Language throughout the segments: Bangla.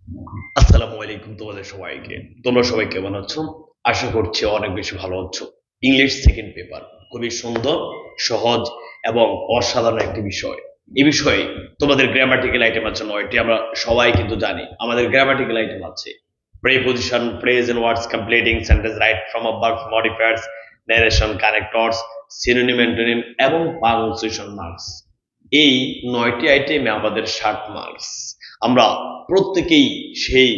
আসসালামু আলাইকুম তোমাদের সবাইকে। তোমরা সবাই কেমন আছো? আশা করছি অনেক বেশি ভালো আছো। ইংলিশ সেকেন্ড পেপার খুবই সুন্দর, সহজ এবং অসাধারণ একটি বিষয়। এই বিষয়ে তোমাদের গ্রামাটিক্যাল আইটেম আছে 9টি, আমরা সবাই কিন্তু জানি আমাদের গ্রামাটিক্যাল আইটেম আছে। Preposition, present words, completing sentence, right from of verbs, modifiers, narration, connectors, synonym, antonym এবং পাংচুয়েশন মার্কস। এই 9টি আইটেমে আমাদের 60 মার্কস। আমরা প্রত্যেকেই সেই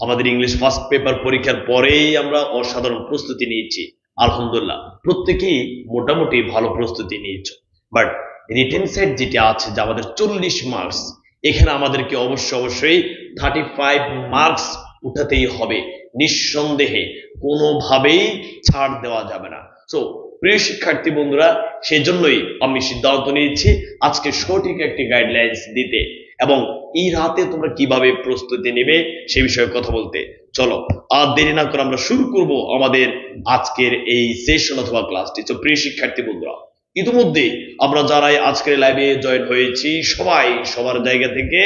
আমাদের ইংলিশ ফার্স্ট পেপার পরীক্ষার পরেই আমরা অসাধারণ প্রস্তুতি নিয়েছি। আলহামদুলিল্লাহ প্রত্যেকেই মোটামুটি ভালো প্রস্তুতি নিয়েছ। বাট রিটেন সাইড যেটা আছে যে আমাদের 40 মার্কস, এখানে আমাদেরকে অবশ্যই 35 মার্কস উঠাতেই হবে, নিঃসন্দেহে কোনোভাবেই ছাড় দেওয়া যাবে না। সো প্রিয় শিক্ষার্থী বন্ধুরা, সেজন্যই আমি সিদ্ধান্ত নিয়েছি আজকে সঠিক একটি গাইডলাইন্স দিতে এবং এই রাতে তোমরা কিভাবে প্রস্তুতি নেবে সে বিষয়ে কথা বলতে। চলো আর দেরি না করে আমরা শুরু করব আমাদের আজকের এই সেশন অথবা ক্লাসটি। তো প্রিয় শিক্ষার্থী বন্ধুরা, ইতিমধ্যে আমরা যারাই আজকের লাইভে জয়েন হয়েছি সবাই সবার জায়গা থেকে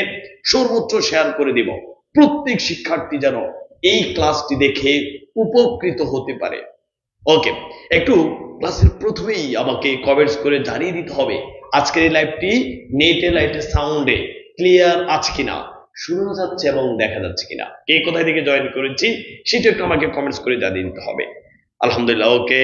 সর্বোচ্চ শেয়ার করে দিব, প্রত্যেক শিক্ষার্থী যেন এই ক্লাসটি দেখে উপকৃত হতে পারে। ওকে, একটু ক্লাসের প্রথমেই আমাকে কমেন্টস করে জানিয়ে দিতে হবে আজকের এই লাইভটি নেটে লাইটে সাউন্ডে ক্লিয়ার আছে কিনা, শোনা যাচ্ছে এবং দেখা যাচ্ছে কিনা, কে কোথায় থেকে জয়েন করেছি সেটা একটু আমাকে কমেন্টস করে জানিয়ে দিতে হবে। আলহামদুলিল্লাহ, ওকে,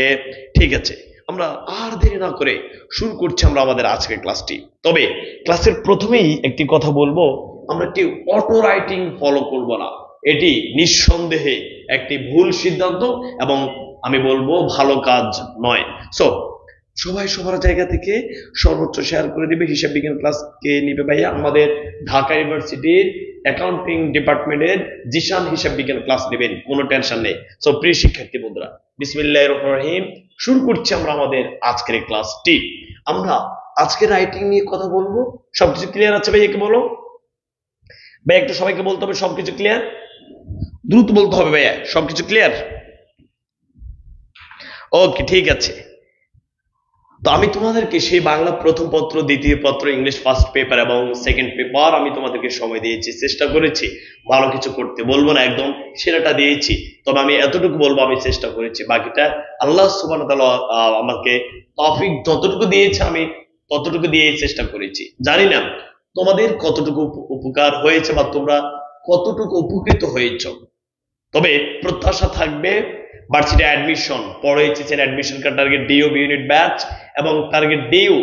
ঠিক আছে। আমরা আর দেরি না করে শুরু করছি আমরা আমাদের আজকের ক্লাসটি। তবে ক্লাসের প্রথমেই একটি কথা বলবো, আমরা একটি অটো রাইটিং ফলো করব না। এটি নিঃসন্দেহে একটি ভুল সিদ্ধান্ত এবং আমি বলবো ভালো কাজ নয়। সো সবাই সবার জায়গা থেকে সর্বোচ্চ শেয়ার করে দিবে। হিসাব বিজ্ঞান ক্লাস কে নিবে ভাইয়া? আমাদের ঢাকা ইউনিভার্সিটির অ্যাকাউন্টিং ডিপার্টমেন্টের জিশান হিসাব বিজ্ঞান ক্লাস নেবেন, কোনো টেনশন নেই। সো প্রিয় শিক্ষার্থী বন্ধুরা, বিসমিল্লাহির রহমানির রহিম, শুরু করছি আমরা আমাদের আজকের ক্লাসটি। আমরা আজকের রাইটিং নিয়ে কথা বলবো। সবকিছু ক্লিয়ার আছে ভাইয়া? কে বলো ভাই, একটু সবাইকে বলতে হবে সবকিছু ক্লিয়ার, দ্রুত বলতে হবে ভাইয়া সবকিছু ক্লিয়ার। ওকে, ঠিক আছে। তো আমি তোমাদেরকে সেই বাংলা প্রথম পত্র, দ্বিতীয় পত্র, ইংলিশ ফার্স্ট পেপার এবং সেকেন্ড পেপার আমি তোমাদেরকে সময় দিয়েছি, চেষ্টা করেছি ভালো কিছু করতে। বলবো না একদম সেরাটা দিয়েছি, তবে আমি এতটুকু বলবো আমি চেষ্টা করেছি। বাকিটা আল্লাহ সুবহানাহু ওয়া তাআলা আমাকে তৌফিক যতটুকু দিয়েছে আমি ততটুকু দিয়ে চেষ্টা করেছি। জানি না তোমাদের কতটুকু উপকার হয়েছে বা তোমরা কতটুকু উপকৃত হয়েছো, তবে প্রত্যাশা থাকবে ভার্সিটি অ্যাডমিশন, পরে HSC admission card, target DU unit batch এবং টার্গেট ডিইউ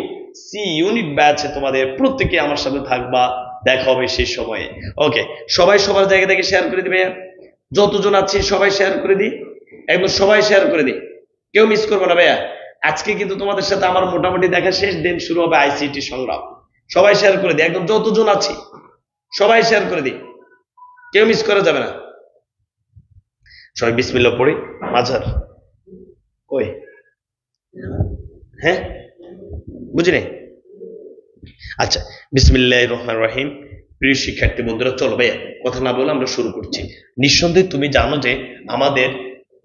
সি ইউনিট ব্যাচে তোমাদের প্রত্যেকে আমার সাথে থাকবা, দেখা হবে সেই সময়ে। ওকে, সবাই সবার জায়গা থেকে শেয়ার করে দিবে, যতজন আছে সবাই শেয়ার করে দিই, একদম সবাই শেয়ার করে দিই, কেউ মিস করবো না ভাইয়া। আজকে কিন্তু তোমাদের সাথে আমার মোটামুটি দেখা শেষ, দিন শুরু হবে আইসিটি সংগ্রাম। সবাই শেয়ার করে দিই, একদম যতজন আছি সবাই শেয়ার করে দিই, কেউ মিস করা যাবে না। সবাই বিসমিল্লাহ পড়ি। মাঝার কই? হ্যাঁ, বুঝি নাই। আচ্ছা, বিসমিল্লাহির রহমানির রহিম। প্রিয় শিক্ষার্থী বন্ধুরা, চলো ভাইয়া কথা না বলে আমরা শুরু করছি। নিঃসন্দেহে তুমি জানো যে আমাদের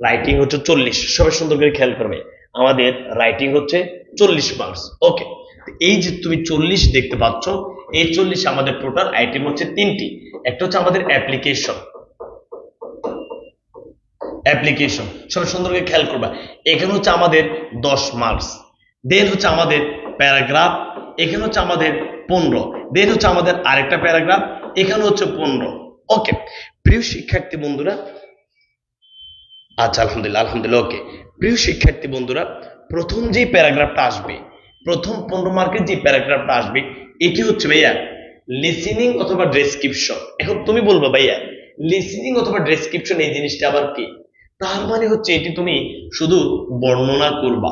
রাইটিং হচ্ছে 40। সবাই সুন্দর করে খেয়াল করবে, আমাদের রাইটিং হচ্ছে 40 মার্কস। ওকে, এই যে তুমি 40 দেখতে পাচ্ছ, এই 40 আমাদের টোটাল আইটেম হচ্ছে তিনটি। একটা হচ্ছে আমাদের অ্যাপ্লিকেশন, অ্যাপ্লিকেশন সবাই সুন্দর করে খেয়াল করবা, এখানে হচ্ছে আমাদের 10 মার্কস। দেন হচ্ছে আমাদের প্যারাগ্রাফ, এখানে হচ্ছে আমাদের 15। দেন হচ্ছে আমাদের আরেকটা প্যারাগ্রাফ, এখানে হচ্ছে 15। ওকে প্রিয় শিক্ষার্থী বন্ধুরা, আচ্ছা আলহামদুলিল্লাহ আলহামদুলিল্লাহ। ওকে প্রিয় শিক্ষার্থী বন্ধুরা, প্রথম যে প্যারাগ্রাফটা আসবে, প্রথম 15 মার্কের যে প্যারাগ্রাফটা আসবে, এটি হচ্ছে ভাইয়া লিসেনিং অথবা ডেসক্রিপশন। এখন তুমি বলবো ভাইয়া লিসেনিং অথবা ডেসক্রিপশন এই জিনিসটা আবার কি? তার মানে হচ্ছে এটি তুমি শুধু বর্ণনা করবা,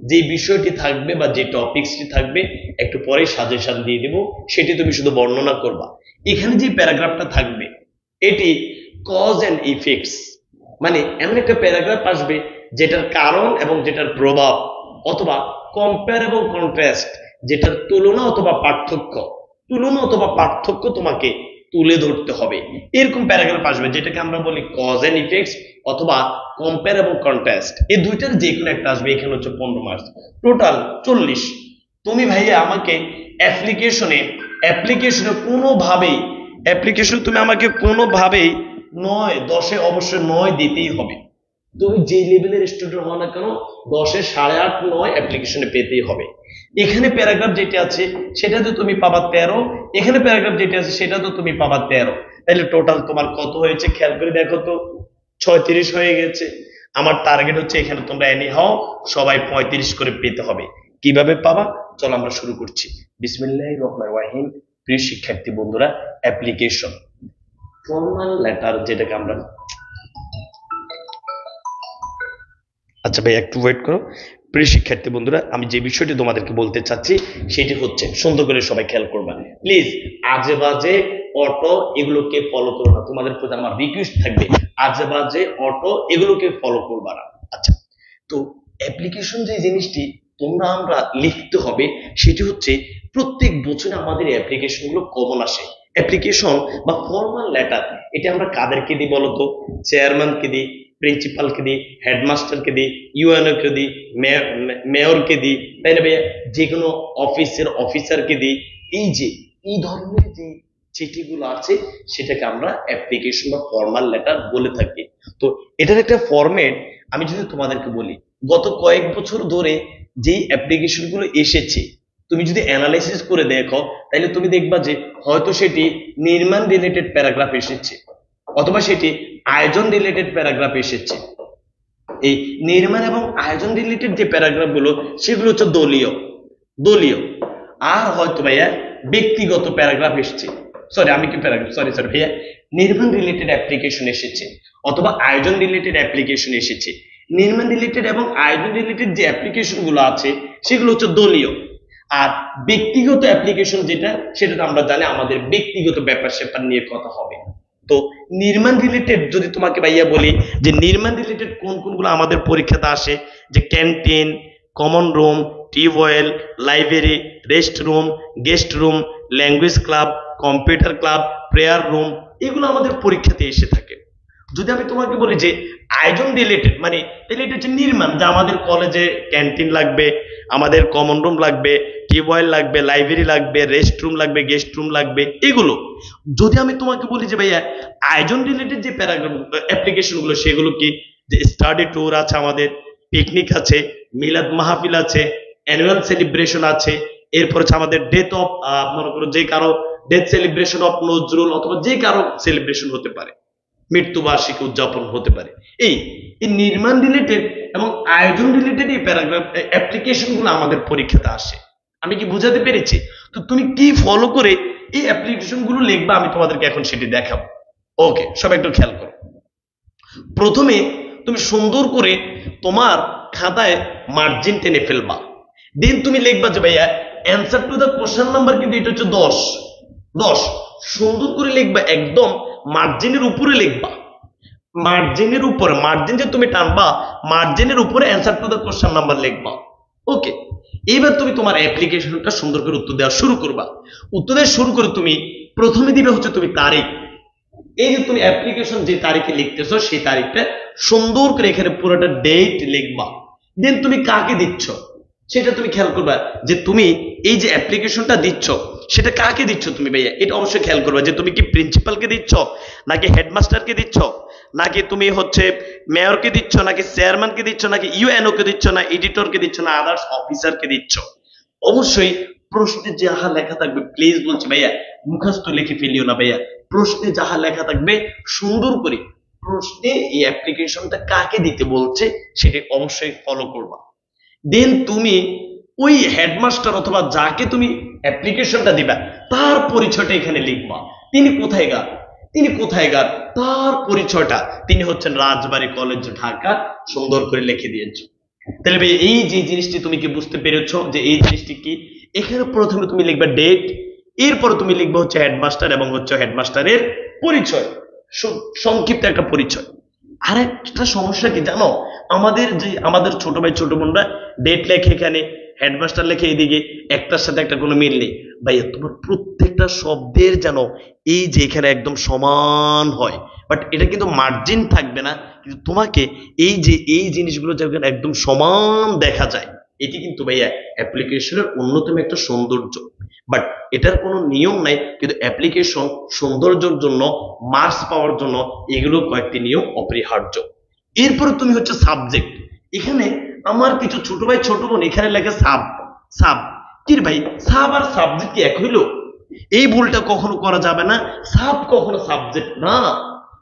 যে বিষয়টি থাকবে বা যে টপিকসটি থাকবে একটু পরে সাজেশন দিয়ে দিব, সেটি তুমি শুধু বর্ণনা করবা। এখানে যে প্যারাগ্রাফটা থাকবে এটি কজ এন্ড ইফেক্টস, মানে এমন একটা প্যারাগ্রাফ আসবে যেটার কারণ এবং যেটার প্রভাব, অথবা কম্পেয়ার এবং কন্ট্রাস্ট, যেটার তুলনা অথবা পার্থক্য, তুলনা অথবা পার্থক্য তোমাকে তুলে ধরতে হবে। এরকম প্যারাগ্রাফ আসবে যেটাকে আমরা বলি কজ এন্ড ইফেক্টস অথবা কম্পেয়ার এবং কন্ট্রাস্ট, এই দুইটার যে কোনো একটা আসবে। এখানে হচ্ছে 15 মার্কস, টোটাল 40। তুমি ভাইয়া আমাকে অ্যাপ্লিকেশনে কোনোভাবেই অ্যাপ্লিকেশন তুমি আমাকে কোনোভাবেই 9 10-এ অবশ্যই 9 দিতেই হবে। তুমি যে লেভেলের স্টুডেন্ট হও না কেন 10-এ 8.5 9 অ্যাপ্লিকেশনে পেতেই হবে। এখানে প্যারাগ্রাফ যেটা আছে সেটাতে তুমি পাবা 13, এখানে প্যারাগ্রাফ যেটা আছে সেটাতে তুমি পাবা 13। তাহলে টোটাল তোমার কত হয়েছে খেয়াল করে দেখো তো, 36 হয়ে গেছে। আমার টার্গেট হচ্ছে এখানে তোমরা এনি হও সবাই 35 করে পেতে হবে। কিভাবে পাবা চলো আমরা শুরু করছি। বিসমিল্লাহির রহমানির রহিম। প্রিয় শিক্ষার্থী বন্ধুরা, অ্যাপ্লিকেশন ফর্মাল লেটার যেটাকে আমরা, আচ্ছা ভাই একটু ওয়েট করো। প্রিয় শিক্ষার্থী বন্ধুরা, আমি যে বিষয়টি তোমাদেরকে বলতে চাচ্ছি সেটি হচ্ছে, সুন্দর করে সবাই খেয়াল করবা প্লিজ, আজে বাজে অটো এগুলোকে ফলো করো না। তোমাদের প্রতি আমার রিকোয়েস্ট থাকবে, আজে বাজে অটো এগুলোকে ফলো করবা না। আচ্ছা, তো অ্যাপ্লিকেশন যে জিনিসটি তোমরা আমরা লিখতে হবে সেটি হচ্ছে, প্রত্যেক বছরে আমাদের অ্যাপ্লিকেশন গুলো কমন আসে। অ্যাপ্লিকেশন বা ফর্মাল লেটার এটা আমরা কাদেরকে দিই বলতো? চেয়ারম্যানকে দিই, প্রিন্সিপালকে দিই, হেডমাস্টারকে দিই, ইউএনও কে দিই, মেয়রকে দিই, তাই না ভাইয়া? যে কোনো অফিসের অফিসারকে দিই। এই যে এই ধরনের যে চিঠিগুলো আছে সেটাকে আমরা অ্যাপ্লিকেশন বা ফর্মাল লেটার বলে থাকি। তো এটার একটা ফরম্যাট আমি যদি তোমাদেরকে বলি, গত কয়েক বছর ধরে যেই অ্যাপ্লিকেশন গুলো এসেছে তুমি যদি অ্যানালাইসিস করে দেখো তাহলে তুমি দেখবা যে হয়তো সেটি নির্মাণ রিলেটেড প্যারাগ্রাফ এসেছে, অথবা সেটি আয়োজন রিলেটেড প্যারাগ্রাফ এসেছে। এই নির্মাণ এবং আয়োজন রিলেটেড যে প্যারাগ্রাফ গুলো সেগুলো হচ্ছে দলীয় দলীয় আর হয়তো ভাইয়া ব্যক্তিগত প্যারাগ্রাফ এসেছে। সরি আমি কি প্যারাগ্রাফ, সরি ভাইয়া, নির্মাণ রিলেটেড অ্যাপ্লিকেশন এসেছে অথবা আয়োজন রিলেটেড অ্যাপ্লিকেশন এসেছে। নির্মাণ রিলেটেড এবং আয়োজন রিলেটেড যে অ্যাপ্লিকেশন গুলো আছে সেগুলো হচ্ছে দলীয়। আর ব্যক্তিগত অ্যাপ্লিকেশন যেটা, সেটা তো আমরা জানি আমাদের ব্যক্তিগত ব্যাপার স্যাপার নিয়ে কথা হবে। তো নির্মাণ রিলেটেড যদি তোমাকে ভাইয়া বলি যে নির্মাণ রিলেটেড কোন কোনগুলো আমাদের পরীক্ষাতে আসে, যে canteen, common room, tubewell, library, rest room, guest room, language club, computer club, prayer room, এগুলো আমাদের পরীক্ষাতে এসে থাকে। যদি আমি তোমাকে বলি যে আয়োজন রিলেটেড, মানে তাহলে এটা হচ্ছে নির্মাণ, যে আমাদের কলেজে ক্যান্টিন লাগবে, আমাদের কমন রুম লাগবে, টিউবওয়েল লাগবে, লাইব্রেরি লাগবে, রেস্ট রুম লাগবে, গেস্ট রুম লাগবে, এগুলো। যদি আমি তোমাকে বলি যে ভাইয়া আয়োজন রিলেটেড যে প্যারাগ্রাফ অ্যাপ্লিকেশন গুলো সেগুলো কি, যে স্টাডি ট্যুর আছে, আমাদের পিকনিক আছে, মিলাদ মাহফিল আছে, অ্যানুয়াল সেলিব্রেশন আছে, এরপর হচ্ছে আমাদের ডেথ অফ, মনে করো যে কারো ডেথ সেলিব্রেশন অফ নজরুল, অথবা যে কারো সেলিব্রেশন হতে পারে, মৃত্যুবার্ষিকী উদযাপন হতে পারে। এই এই নির্মাণ রিলেটেড এবং আয়োজন রিলেটেড এই প্যারাগ্রাফ অ্যাপ্লিকেশন গুলো আমাদের পরীক্ষাতে আসে। আমি কি বুঝাতে পেরেছি? তো তুমি কি ফলো করে এই অ্যাপ্লিকেশন গুলো লিখবা আমি তোমাদেরকে এখন সেটি দেখাবো। ওকে, সবাই একটু খেয়াল করো। প্রথমে তুমি সুন্দর করে তোমার খাতায় মার্জিন টেনে ফেলবা। দেন তুমি লিখবা যে ভাইয়া answer to the question number, কিন্তু এটা হচ্ছে 10 সুন্দর করে লিখবা, একদম মার্জিনের উপরে লিখবা। মার্জিনের উপরে, মার্জিন যে তুমি টানবা, মার্জিনের উপরে answer to the question number লিখবা। ওকে, এবার তুমি তোমার অ্যাপ্লিকেশনটা সুন্দর করে উত্তর দেওয়া শুরু করবা। উত্তর দেওয়া শুরু করে তুমি প্রথমে দিবে হচ্ছে তুমি তারিখ। এই যে তুমি অ্যাপ্লিকেশন যে তারিখে লিখতেছো সেই তারিখটা সুন্দর করে এখানে পুরোটা ডেট লিখবা। দেন তুমি কাকে দিচ্ছ সেটা তুমি খেয়াল করবা, যে তুমি এই যে অ্যাপ্লিকেশনটা দিচ্ছ সেটা কাকে দিচ্ছ তুমি ভাইয়া, এটা অবশ্যই খেয়াল করবা, যে তুমি কি প্রিন্সিপালকে দিচ্ছ, নাকি হেডমাস্টারকে দিচ্ছ, নাকি তুমি হচ্ছে মেয়রকে দিচ্ছ, নাকি চেয়ারম্যানকে দিচ্ছ, নাকি ইউএনও কে দিচ্ছ, না এডিটরকে দিচ্ছ, না আদার্স অফিসারকে দিচ্ছ। অবশ্যই প্রশ্নে যাহা লেখা থাকবে, প্লিজ বলছি ভাইয়া মুখস্থ লিখে ফেলিও না ভাইয়া, প্রশ্নে যাহা লেখা থাকবে সুন্দর করে প্রশ্নে এই অ্যাপ্লিকেশনটা কাকে দিতে বলছে সেটা অবশ্যই ফলো করবা। দেন তুমি ওই হেডমাস্টার অথবা যাকে তুমি অ্যাপ্লিকেশনটা দিবা তার পরিচয়টা এখানে লিখবা। তিনি কোথায়কার, তিনি কোথায়কার, তার পরিচয়টা, তিনি হচ্ছেন রাজবাড়ী কলেজ ঢাকা, সুন্দর করে লিখে দিয়েছো। তাহলে ভাই এই যে জিনিসটি তুমি কি বুঝতে পেরেছো যে এই জিনিসটি কি? এখানে প্রথমে তুমি লিখবা ডেট, এরপরে তুমি লিখবা হচ্ছে হেডমাস্টার এবং হচ্ছে হেডমাস্টারের পরিচয়, সংক্ষিপ্ত একটা পরিচয়। আর একটা সমস্যা কি জানো, আমাদের ছোট ভাই ছোট বোনরা ডেট লেখে এখানে, হেডমাস্টার লেখে এইদিকে, একটার সাথে একটা কোনো মিল নেই। ভাইয়া তোমার প্রত্যেকটা শব্দের যেন এই যে এখানে একদম সমান হয়, বাট এটা কিন্তু মার্জিন থাকবে না, কিন্তু তোমাকে এই যে এই জিনিসগুলো যেন একদম সমান দেখা যায়, এটি কিন্তু ভাইয়া অ্যাপ্লিকেশনের অন্যতম একটা সৌন্দর্য। বাট এটার কোনো নিয়ম নাই, কিন্তু অ্যাপ্লিকেশন সৌন্দর্যের জন্য, মার্কস পাওয়ার জন্য এগুলো কয়েকটি নিয়ম অপরিহার্য। এরপরে তুমি হচ্ছে সাবজেক্ট। এখানে আমার কিছু ছোট ভাই ছোট বোন এখানে লেখে সাব সাব। কি ভাই, সাব আর সাবজেক্ট কি এক হইলো? এই ভুলটা কখনো করা যাবে না। সাব কখনো সাবজেক্ট না,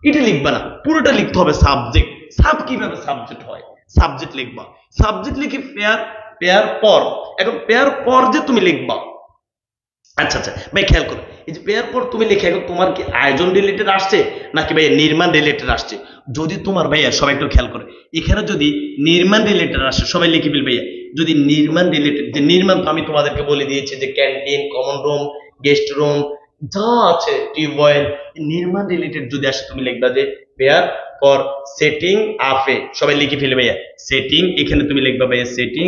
এটা লিখবা না, পুরোটা লিখতে হবে সাবজেক্ট। সাব কিভাবে সাবজেক্ট হয়? সাবজেক্ট লিখবা, সাবজেক্ট লিখে পেয়ার, পেয়ার পর। এখন পেয়ার পর যে তুমি লিখবা, আচ্ছা আচ্ছা ভাই খেয়াল করো, এই যে পেয়ার পর তুমি লিখে, এখন তোমার কি আয়োজন রিলেটেড আসছে নাকি ভাই নির্মাণ রিলেটেড আসছে? যদি তোমার ভাইয়া সবাই একটু খেয়াল করে, এখানে যদি নির্মাণ রিলেটেড আসে সবাই লিখে ফেল ভাইয়া। যদি নির্মাণ রিলেটেড, যে নির্মাণ তো আমি তোমাদেরকে বলে দিয়েছি যে canteen, common room, guest room যা আছে, টিউবওয়েল, নির্মাণ রিলেটেড যদি আসে তুমি লিখবা যে পেয়ার ফর সেটিং আপে, সবাই লিখে ফেলে ভাইয়া সেটিং। এখানে তুমি লিখবা ভাইয়া সেটিং,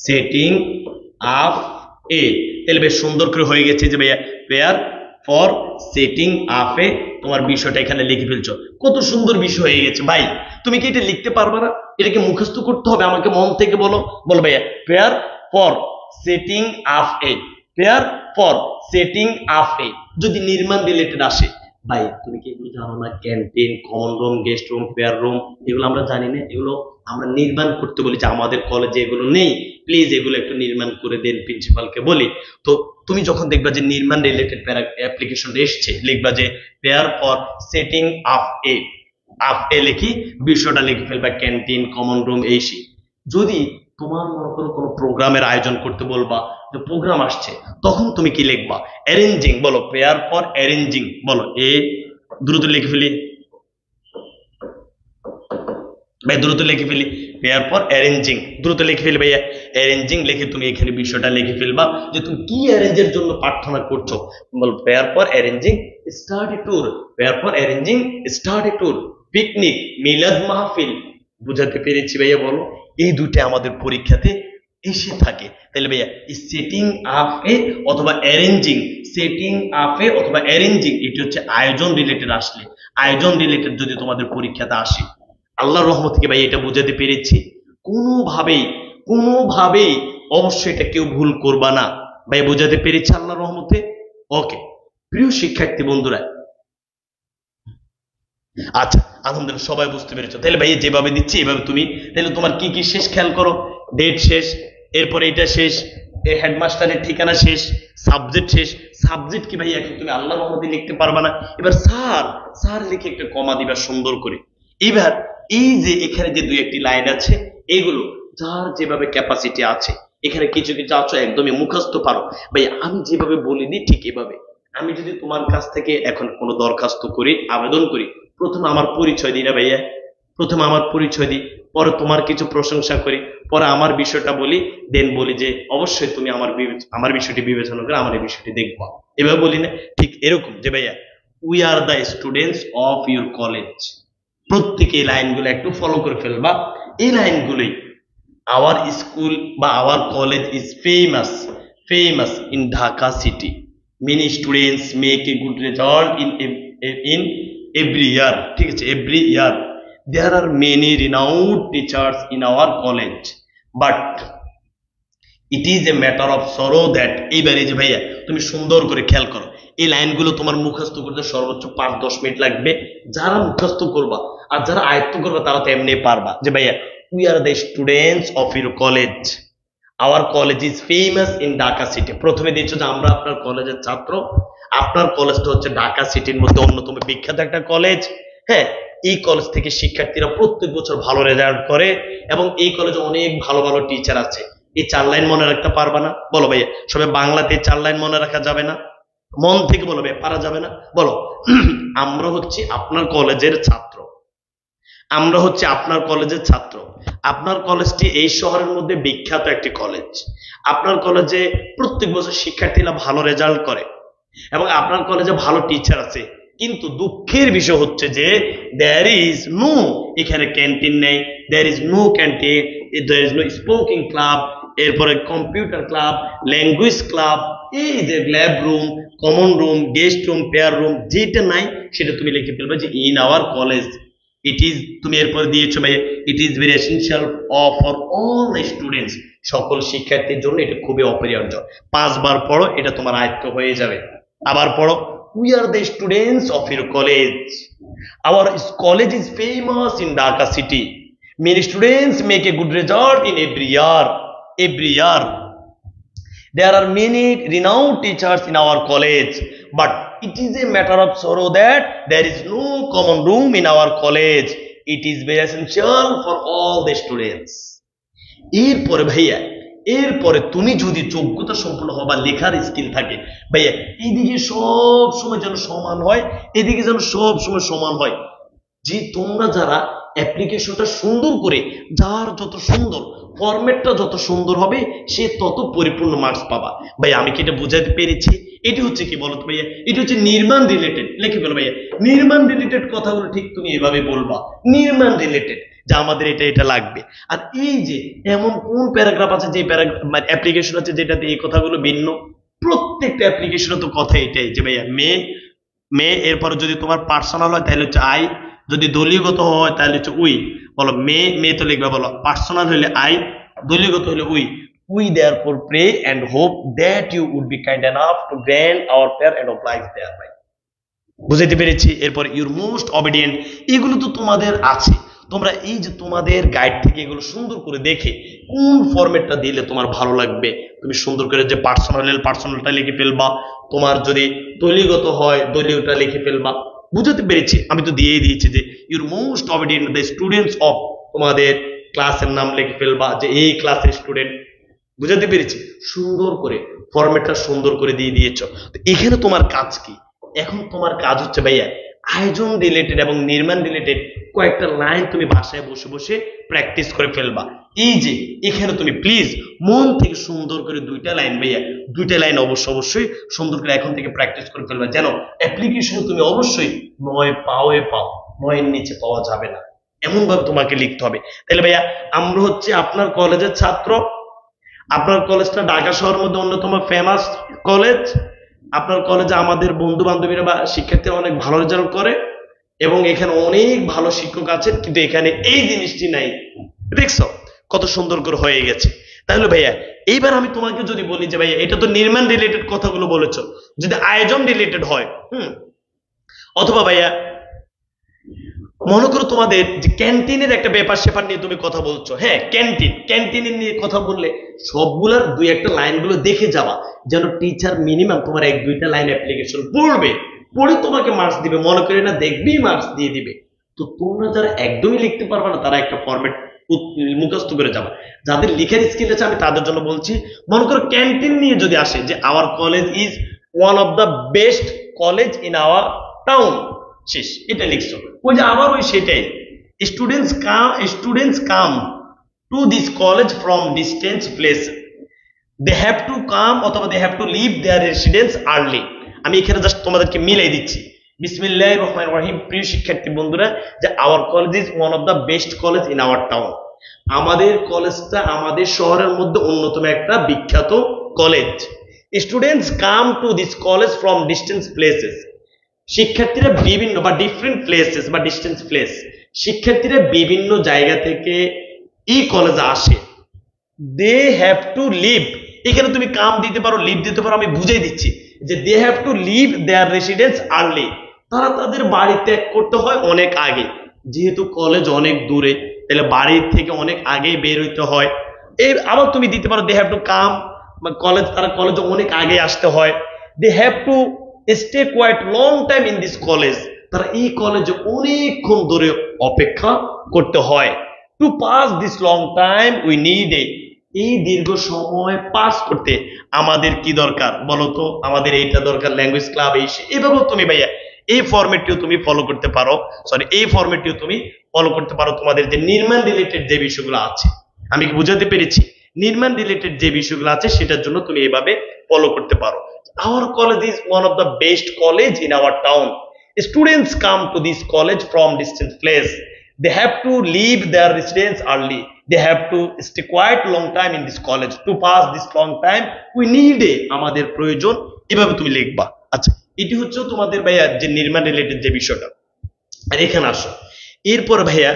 সেটিং আপ এ। তাহলে বেশ সুন্দর করে হয়ে গেছে যে ভাইয়া পেয়ার ফর সেটিং আপে, তোমার বিষয়টা এখানে লিখে ফেলছো। কত সুন্দর বিষয় হয়ে গেছে ভাই। তুমি কি এটা লিখতে পারবে না? এটাকে মুখস্থ করতে হবে, আমাকে মন থেকে বলো। বলো ভাইয়া prayer for setting up a, prayer for setting up a. যদি নির্মাণ রিলেটেড আসে, ভাই তুমি কি এগুলো জানো না? Canteen, common room, guest room, prayer room, এগুলো আমরা জানি না? এগুলো আমরা নির্মাণ করতে বলি যে আমাদের কলেজে এগুলো নেই, প্লিজ এগুলো একটু নির্মাণ করে দেন, প্রিন্সিপালকে বলি। তো তুমি যখন দেখবা যে নির্মাণ রিলেটেড অ্যাপ্লিকেশন এসছে, লিখবা যে prayer for setting up a, up a লিখি বিষয়টা লিখে ফেলবা ক্যান্টিন, কমন রুম এই সেই। যদি তোমার মনে করো কোনো প্রোগ্রামের আয়োজন করতে বলবা, যে প্রোগ্রাম আসছে, তখন তুমি কি লিখবা? অ্যারেঞ্জিং, বলো পেয়ার ফর অ্যারেঞ্জিং, বলো এ, দ্রুত লিখে ফেলি ভাই, দ্রুত লিখে ফেলি পেয়ার পর অ্যারেঞ্জিং, দ্রুত লিখে ফেলি ভাইয়া অ্যারেঞ্জিং। লিখে তুমি এখানে বিষয়টা লিখে ফেলবা যে তুমি কি অ্যারেঞ্জের জন্য প্রার্থনা করছো। বল পেয়ার পর অ্যারেঞ্জিং স্টাডি ট্যুর, পেয়ার পর অ্যারেঞ্জিং স্টাডি ট্যুর, পিকনিক, মিলাদ মাহফিল। বুঝাতে পেরেছি ভাইয়া? বলো এই দুটো আমাদের পরীক্ষাতে এসে থাকে। তাহলে ভাইয়া এই সেটিং আপ এ অথবা অ্যারেঞ্জিং, সেটিং আপ এ অথবা অ্যারেঞ্জিং, এটি হচ্ছে আয়োজন রিলেটেড আসলে, আয়োজন রিলেটেড যদি তোমাদের পরীক্ষাতে আসে, আল্লাহর রহমত থেকে ভাই এটা বুঝাতে পেরেছি। কোনোভাবেই কোনোভাবেই অবশ্যই এটা কেউ ভুল করবা না ভাই, বুঝাতে পেরেছি আল্লাহর রহমতে। ওকে প্রিয় শিক্ষার্থী বন্ধুরা, আচ্ছা আলহামদুলিল্লাহ সবাই বুঝতে পেরেছো। তাহলে ভাই যেভাবে দিচ্ছি এভাবে তুমি, তাহলে তোমার কি কি শেষ খেয়াল করো। ডেট শেষ, এরপরে এটা শেষ, হেডমাস্টারের ঠিকানা শেষ, সাবজেক্ট শেষ। সাবজেক্ট কি ভাই এখন তুমি আল্লাহর রহমতে লিখতে পারবা না। এবার স্যার, স্যার লিখে একটা কমা দিবা সুন্দর করে। এবার এই যে এখানে যে দুই একটি লাইন আছে, এগুলো যার যেভাবে ক্যাপাসিটি আছে, এখানে কিছু কিছু আছে একদমই মুখস্থ পারো ভাই। আমি যেভাবে বলে দিই ঠিক এভাবে। আমি যদি তোমার কাছ থেকে এখন কোনো দরখাস্ত করি, আবেদন করি, প্রথমে আমার পরিচয় দিই না ভাইয়া, প্রথমে আমার পরিচয় দিই, পরে তোমার কিছু প্রশংসা করি, পরে আমার বিষয়টা বলি, দেন বলি যে অবশ্যই তুমি আমার বিষয়টি বিবেচনা করে আমার এই বিষয়টি দেখবা। এভাবে বলি না? ঠিক এরকম যে ভাইয়া we are the students of your college. প্রত্যেকে এই লাইনগুলো একটু ফলো করে ফেলবা। এই লাইনগুলোই আওয়ার স্কুল বা our college is famous in Dhaka city, many students make a good result in every year. ঠিক আছে, every year there are many renowned teachers in our college, but it is a matter of sorrow that. এইবারে যে ভাইয়া তুমি সুন্দর করে খেয়াল করো, এই লাইনগুলো তোমার মুখস্থ করতে সর্বোচ্চ 5-10 মিনিট লাগবে যারা মুখস্থ করবা। আর যারা আয়ত্ত করবা তারা তো এমনি পারবা। যে ভাইয়া we are the students of your college, hour college is famous in Dhaka city. প্রথমে দিচ্ছ যে আমরা আপনার কলেজের ছাত্র, আপনার কলেজটা হচ্ছে ঢাকা সিটির মধ্যে অন্যতম বিখ্যাত একটা কলেজ। হ্যাঁ, এই কলেজ থেকে শিক্ষার্থীরা প্রত্যেক বছর ভালো রেজাল্ট করে এবং এই কলেজে অনেক ভালো ভালো টিচার আছে। এই 4 লাইন মনে রাখতে পারবা না? বলো ভাইয়া সবাই বাংলাতে 4 লাইন মনে রাখা যাবে না? মন থেকে বলো ভাইয়া, পারা যাবে না? বলো আমরা হচ্ছে আপনার কলেজের ছাত্র, আমরা হচ্ছে আপনার কলেজের ছাত্র। আপনার কলেজটি এই শহরের মধ্যে বিখ্যাত একটি কলেজ। আপনার কলেজে প্রত্যেক বছর শিক্ষার্থীরা ভালো রেজাল্ট করে এবং আপনার কলেজে ভালো টিচার আছে। কিন্তু দুঃখের বিষয় হচ্ছে যে দেয়ার ইজ নো, এখানে ক্যান্টিন নেই, there is no canteen, there is no speaking club, এরপরে কম্পিউটার ক্লাব, ল্যাঙ্গুয়েজ ক্লাব, এই যে lab room, common room, guest room, prayer room, যেটা নাই সেটা তুমি লিখে ফেলবে যে in our college. It is তুমি এরপরে দিয়েছো ভাইয়া it is very essential for all the students, সকল শিক্ষার্থীর জন্য এটা খুবই অপরিহার্য। 5 বার পড়ো, এটা তোমার আয়ত্ত হয়ে যাবে। আবার পড়ো, we are the students of your college, hour college is famous in Dhaka city, many students make a good result in every year. There are many renowned teachers in our college, but it is a matter of sorrow that there is no common room in our college. It is very essential for all the students. এরপরে ভাইয়া, এরপরে তুমি যদি যোগ্যতা সম্পন্ন হও বা লেখার স্কিল থাকে ভাইয়া, এদিকে সব সময় যেন সমান হয়, এদিকে যেন সব সময় সমান হয়। যে তোমরা যারা অ্যাপ্লিকেশনটা সুন্দর করে, যার যত সুন্দর ফরম্যাটটা যত সুন্দর হবে সে তত পরিপূর্ণ মার্কস পাবা। ভাই আমি কি এটা বুঝাতে পেরেছি? এটি হচ্ছে কি বলতো ভাইয়া, এটি হচ্ছে নির্মাণ রিলেটেড। লিখে ফেলো ভাইয়া, নির্মাণ রিলেটেড কথাগুলো ঠিক তুমি এভাবে বলবা, নির্মাণ রিলেটেড, যে আমাদের এটা এটা লাগবে। আর এই যে এমন কোন প্যারাগ্রাফ আছে, যে প্যারাগ্রাফ অ্যাপ্লিকেশন আছে যেটাতে এই কথাগুলো ভিন্ন? প্রত্যেকটা অ্যাপ্লিকেশনে তো কথা এটাই যে ভাইয়া মে এরপরে যদি তোমার পার্সোনাল হয় তাহলে হচ্ছে আই, যদি দলীয়গত হয় তাহলে হচ্ছে উই। বলো মে তো লিখবে, বলো পার্সোনাল হলে আই, দলীয়গত হলে we therefore pray and hope that you would be kind enough to grant our prayer and oblige thereby. বুঝাইতে পেরেছি? এরপর ইউর মোস্ট অবিডিয়েন্ট, এগুলো তো তোমাদের আছে, তোমরা এই যে তোমাদের গাইড থেকে এগুলো সুন্দর করে দেখে কোন ফরম্যাটটা দিলে তোমার ভালো লাগবে তুমি সুন্দর করে, যে পার্সোনালটা লিখে ফেলবা, তোমার যদি দলীয়গত হয় দলীয়টা লিখে ফেলবা। বুঝাতে পেরেছি? আমি তো দিয়েই দিয়েছি যে your most obedient the students of, তোমাদের ক্লাসের নাম লিখে ফেলবা যে এই ক্লাসের স্টুডেন্ট। বুঝাতে পেরেছি? সুন্দর করে ফরম্যাটটা সুন্দর করে দিয়ে দিয়েছো। তো এখানে তোমার কাজ কি? এখন তোমার কাজ হচ্ছে ভাইয়া আয়োজন রিলেটেড এবং নির্মাণ রিলেটেড কয়েকটা লাইন তুমি বাসায় বসে বসে প্র্যাকটিস করে ফেলবা। এই যে এখানে তুমি প্লিজ মন থেকে সুন্দর করে 2টা লাইন ভাইয়া, 2টা লাইন অবশ্যই সুন্দর করে এখন থেকে প্র্যাকটিস করে ফেলবা, যেন অ্যাপ্লিকেশন তুমি অবশ্যই 9 পাওয়ে পাও, 9-এর নিচে পাওয়া যাবে না, এমন ভাবে তোমাকে লিখতে হবে। তাহলে ভাইয়া আমরা হচ্ছে আপনার কলেজের ছাত্র, আপনার কলেজটা ঢাকা শহরের মধ্যে অন্যতম ফেমাস কলেজ, আপনার কলেজে আমাদের বন্ধু বান্ধবীরা বা শিক্ষার্থীরা অনেক ভালো রেজাল্ট করে এবং এখানে অনেক ভালো শিক্ষক আছেন, কিন্তু এখানে এই জিনিসটি নাই। দেখছো কত সুন্দর করে হয়ে গেছে? তাহলে ভাইয়া এইবার আমি তোমাকে যদি বলি যে ভাইয়া এটা তো নির্মাণ রিলেটেড কথাগুলো বলেছো, যদি আয়োজন রিলেটেড হয় অথবা ভাইয়া মনে করো তোমাদের যে ক্যান্টিনের একটা ব্যাপার সেপার নিয়ে তুমি কথা বলছো, হ্যাঁ ক্যান্টিনের নিয়ে কথা বললে সবগুলার 2-1টা লাইনগুলো দেখে যাবা, যেন টিচার মিনিমাম তোমার 1-2টা লাইন অ্যাপ্লিকেশন পড়ে তোমাকে মার্কস দিবে, মনে করে না দেখবেই মার্কস দিয়ে দিবে। তো তোমরা যারা একদমই লিখতে পারবে না তারা একটা ফরম্যাট মুখস্থ করে যাবা। যাদের লেখার স্কিল আছে আমি তাদের জন্য বলছি, মনে করো ক্যান্টিন নিয়ে যদি আসে যে our college is one of the best college in our town, শেষ, এটা লিখছো। ওই যে আবার ওই সেটাই, students come to this college from distance place, they have to come অথবা they have to leave their residence early. আমি এখানে জাস্ট তোমাদেরকে মিলাই দিচ্ছি। বিসমিল্লাহির রহমানির রহিম। প্রিয় শিক্ষার্থী বন্ধুরা, যে our college is one of the best college in our town, আমাদের কলেজটা আমাদের শহরের মধ্যে অন্যতম একটা বিখ্যাত college. Students come to this college from distance places, শিক্ষার্থীরা বিভিন্ন বা ডিফারেন্ট প্লেসেস বা ডিস্টেন্স প্লেস, শিক্ষার্থীরা বিভিন্ন জায়গা থেকে এই কলেজে আসে। দে হ্যাভ টু লিভ, এখানে তুমি কাম দিতে পারো, লিভ দিতে পারো, আমি বুঝাই দিচ্ছি যে they have to leave their residence early, তারা তাদের বাড়ি ত্যাগ করতে হয় অনেক আগে, যেহেতু কলেজ অনেক দূরে তাহলে বাড়ির থেকে অনেক আগেই বের হইতে হয়। এই আবার তুমি দিতে পারো they have to come, college তারা কলেজে অনেক আগে আসতে হয়। They have to stay quite long time in this college, তারা এই কলেজে অনেকক্ষণ ধরে অপেক্ষা করতে হয়। To pass this long time we need a, এই দীর্ঘ সময় পাস করতে আমাদের কি দরকার বলো তো? আমাদের এইটা দরকার, ল্যাঙ্গুয়েজ ক্লাব এইভাবেও তুমি ভাইয়া এই ফরম্যাটটিও তুমি ফলো করতে পারো, এই ফরম্যাটটিও তুমি ফলো করতে পারো। তোমাদের যে নির্মাণ রিলেটেড যে বিষয়গুলো আছে, আমি কি বুঝাতে পেরেছি? নির্মাণ রিলেটেড যে বিষয়গুলো আছে সেটার জন্য তুমি এভাবে ফলো করতে পারো। Our college is one of the best college in our town. Students come to this college from distant place. They have to leave their residence early. They have to stay quite long time in this college. To pass this long time, we need a, আমাদের প্রয়োজন, এভাবে তুমি লিখবা। আচ্ছা, এটি হচ্ছে তোমাদের ভাইয়া যে নির্মাণ রিলেটেড যে বিষয়টা। আর এখানে আসো, এরপর ভাইয়া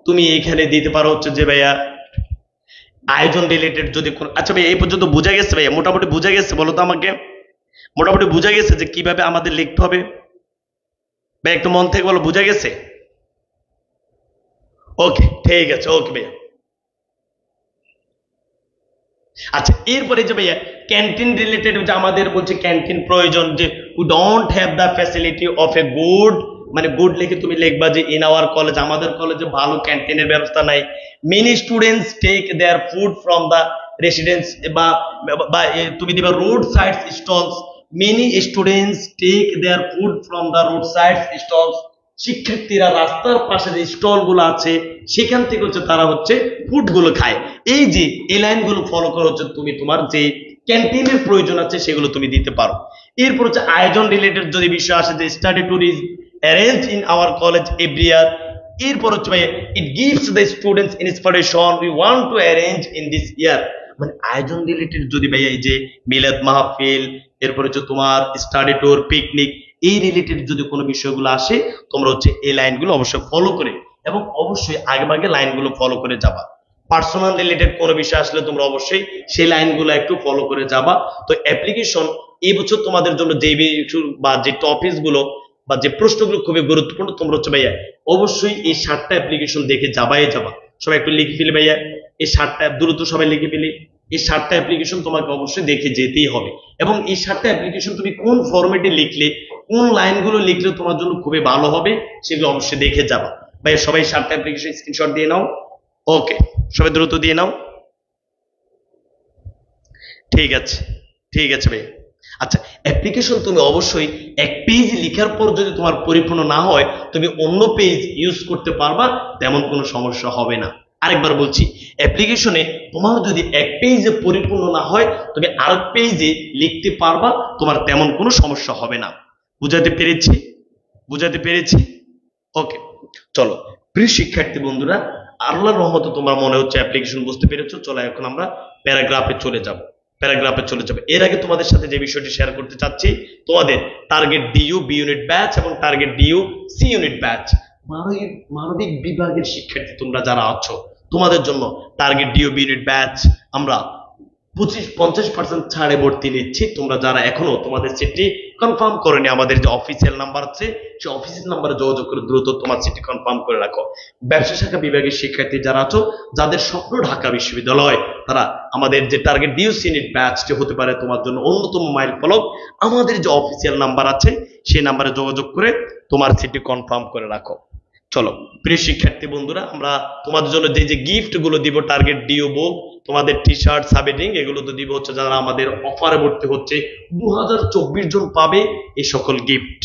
তুমি এখানে দিতে পারো হচ্ছে যে ভাইয়া আয়োজন রিলেটেড যদি আচ্ছা ভাই এই পর্যন্ত বোঝা গেছে ভাইয়া? মোটামুটি বোঝা গেছে বলো তো আমাকে? মোটামুটি বোঝা গেছে যে কিভাবে আমাদের লিখতে হবে ভাই? একটু মন থেকে বলো, বোঝা গেছে? ওকে, ঠিক আছে, ওকে ভাইয়া। আচ্ছা, এরপরে যে ভাইয়া ক্যান্টিন রিলেটেড যে আমাদের বলছে ক্যান্টিন প্রয়োজন, যে we don't have the facility of a good, মানে গুড লিখে তুমি লিখবা যে ইন আওয়ার কলেজ, আমাদের কলেজে ভালো ক্যান্টিনের ব্যবস্থা নাই। Many students take their food from the residence, বা তুমি দিবা road sides stalls. Many students take their food from the road sides stalls. শিক্ষার্থীরা রাস্তার পাশে যে স্টল গুলো আছে সেখান থেকে হচ্ছে তারা হচ্ছে ফুড গুলো খায়। এই যে এই লাইন গুলো ফলো করে হচ্ছে তুমি তোমার যে ক্যান্টিনের প্রয়োজন আছে সেগুলো তুমি দিতে পারো। এরপর হচ্ছে আয়োজন রিলেটেড যদি বিষয় আসে, যে study tour is arrange in our college every year. এরপর হচ্ছে ভাই it gives the students inspiration we want to arrange in this ইয়ার। মানে আয়োজন রিলেটেড যদি ভাইয়া এই যে মিলাদ মাহফিল, এরপর হচ্ছে তোমার স্টাডি ট্যুর, পিকনিক, এই রিলেটেড যদি কোনো বিষয়গুলো আসে তোমরা হচ্ছে এই লাইনগুলো অবশ্যই ফলো করে, এবং অবশ্যই আগেভাগে লাইনগুলো ফলো করে যাবা। পার্সোনাল রিলেটেড কোনো বিষয় আসলে তোমরা অবশ্যই সেই লাইনগুলো একটু ফলো করে যাবা। তো অ্যাপ্লিকেশন এই বছর তোমাদের জন্য যে বা যে টপিকস গুলো বা যে প্রশ্নগুলো খুবই গুরুত্বপূর্ণ, তোমরা হচ্ছে ভাইয়া অবশ্যই এই 7টা অ্যাপ্লিকেশন দেখে যাবাই যাবা। সবাই একটু লিখে ফেলি ভাইয়া, এই 7টা দ্রুত সবাই লিখে ফেলি। এই 7টা অ্যাপ্লিকেশন তোমাকে অবশ্যই দেখে যেতেই হবে, এবং এই 7টা অ্যাপ্লিকেশন তুমি কোন ফরম্যাটে লিখলে, কোন লাইনগুলো লিখলে তোমার জন্য খুবই ভালো হবে সেগুলো অবশ্যই দেখে যাবা। ভাইয়া সবাই 7টা অ্যাপ্লিকেশন স্ক্রিনশট দিয়ে নাও। ওকে, সবাই দ্রুত দিয়ে নাও। ঠিক আছে, ঠিক আছে ভাই। আচ্ছা, অ্যাপ্লিকেশন তুমি অবশ্যই এক পেজ লেখার পর যদি তোমার পরিপূর্ণ না হয় তুমি অন্য পেজ ইউজ করতে পারবা, তেমন কোনো সমস্যা হবে না। আরেকবার বলছি, অ্যাপ্লিকেশনে তোমার যদি এক পেজে পরিপূর্ণ না হয় তুমি আরেক পেজে লিখতে পারবা, তোমার তেমন কোনো সমস্যা হবে না। বুঝাতে পেরেছি? বুঝাতে পেরেছি? ওকে, চলো প্রিয় শিক্ষার্থী বন্ধুরা, আল্লাহর রহমতে তোমার মনে হচ্ছে অ্যাপ্লিকেশন বুঝতে পেরেছো। চলো এখন আমরা প্যারাগ্রাফে চলে যাব। এর আগে তোমাদের সাথে যে বিষয়টি শেয়ার করতে চাচ্ছি, তোমাদের target DU B unit batch এবং target DU C unit batch, মানবিক বিভাগের শিক্ষার্থী তোমরা যারা আছো তোমাদের জন্য target DU B unit batch আমরা 50% ছাড়ে ভর্তি নিচ্ছি। তোমরা যারা এখনো তোমাদের সিটটি কনফার্ম করেনি, আমাদের যে অফিসিয়াল নাম্বার আছে সেই অফিসিয়াল নাম্বারে যোগাযোগ করে দ্রুত তোমার সিটটি কনফার্ম করে রাখো। ব্যবসা শাখা বিভাগের শিক্ষার্থী যারা আছো, যাদের স্বপ্ন ঢাকা বিশ্ববিদ্যালয়, তারা আমাদের যে টার্গেট ডিইউ সি ইউনিট ব্যাচটি হতে পারে তোমার জন্য অন্যতম মাইল ফলক। আমাদের যে অফিসিয়াল নাম্বার আছে সেই নাম্বারে যোগাযোগ করে তোমার সিটটি কনফার্ম করে রাখো। চলো প্রিয় শিক্ষার্থী বন্ধুরা, আমরা তোমাদের জন্য যে গিফট গুলো দিব, টার্গেট ডিইউ বুক, তোমাদের টি শার্ট, সাবেটিং, এগুলো তো দিব হচ্ছে যারা আমাদের অফারে ভর্তি হচ্ছে। 2024 জন পাবে এই সকল গিফট।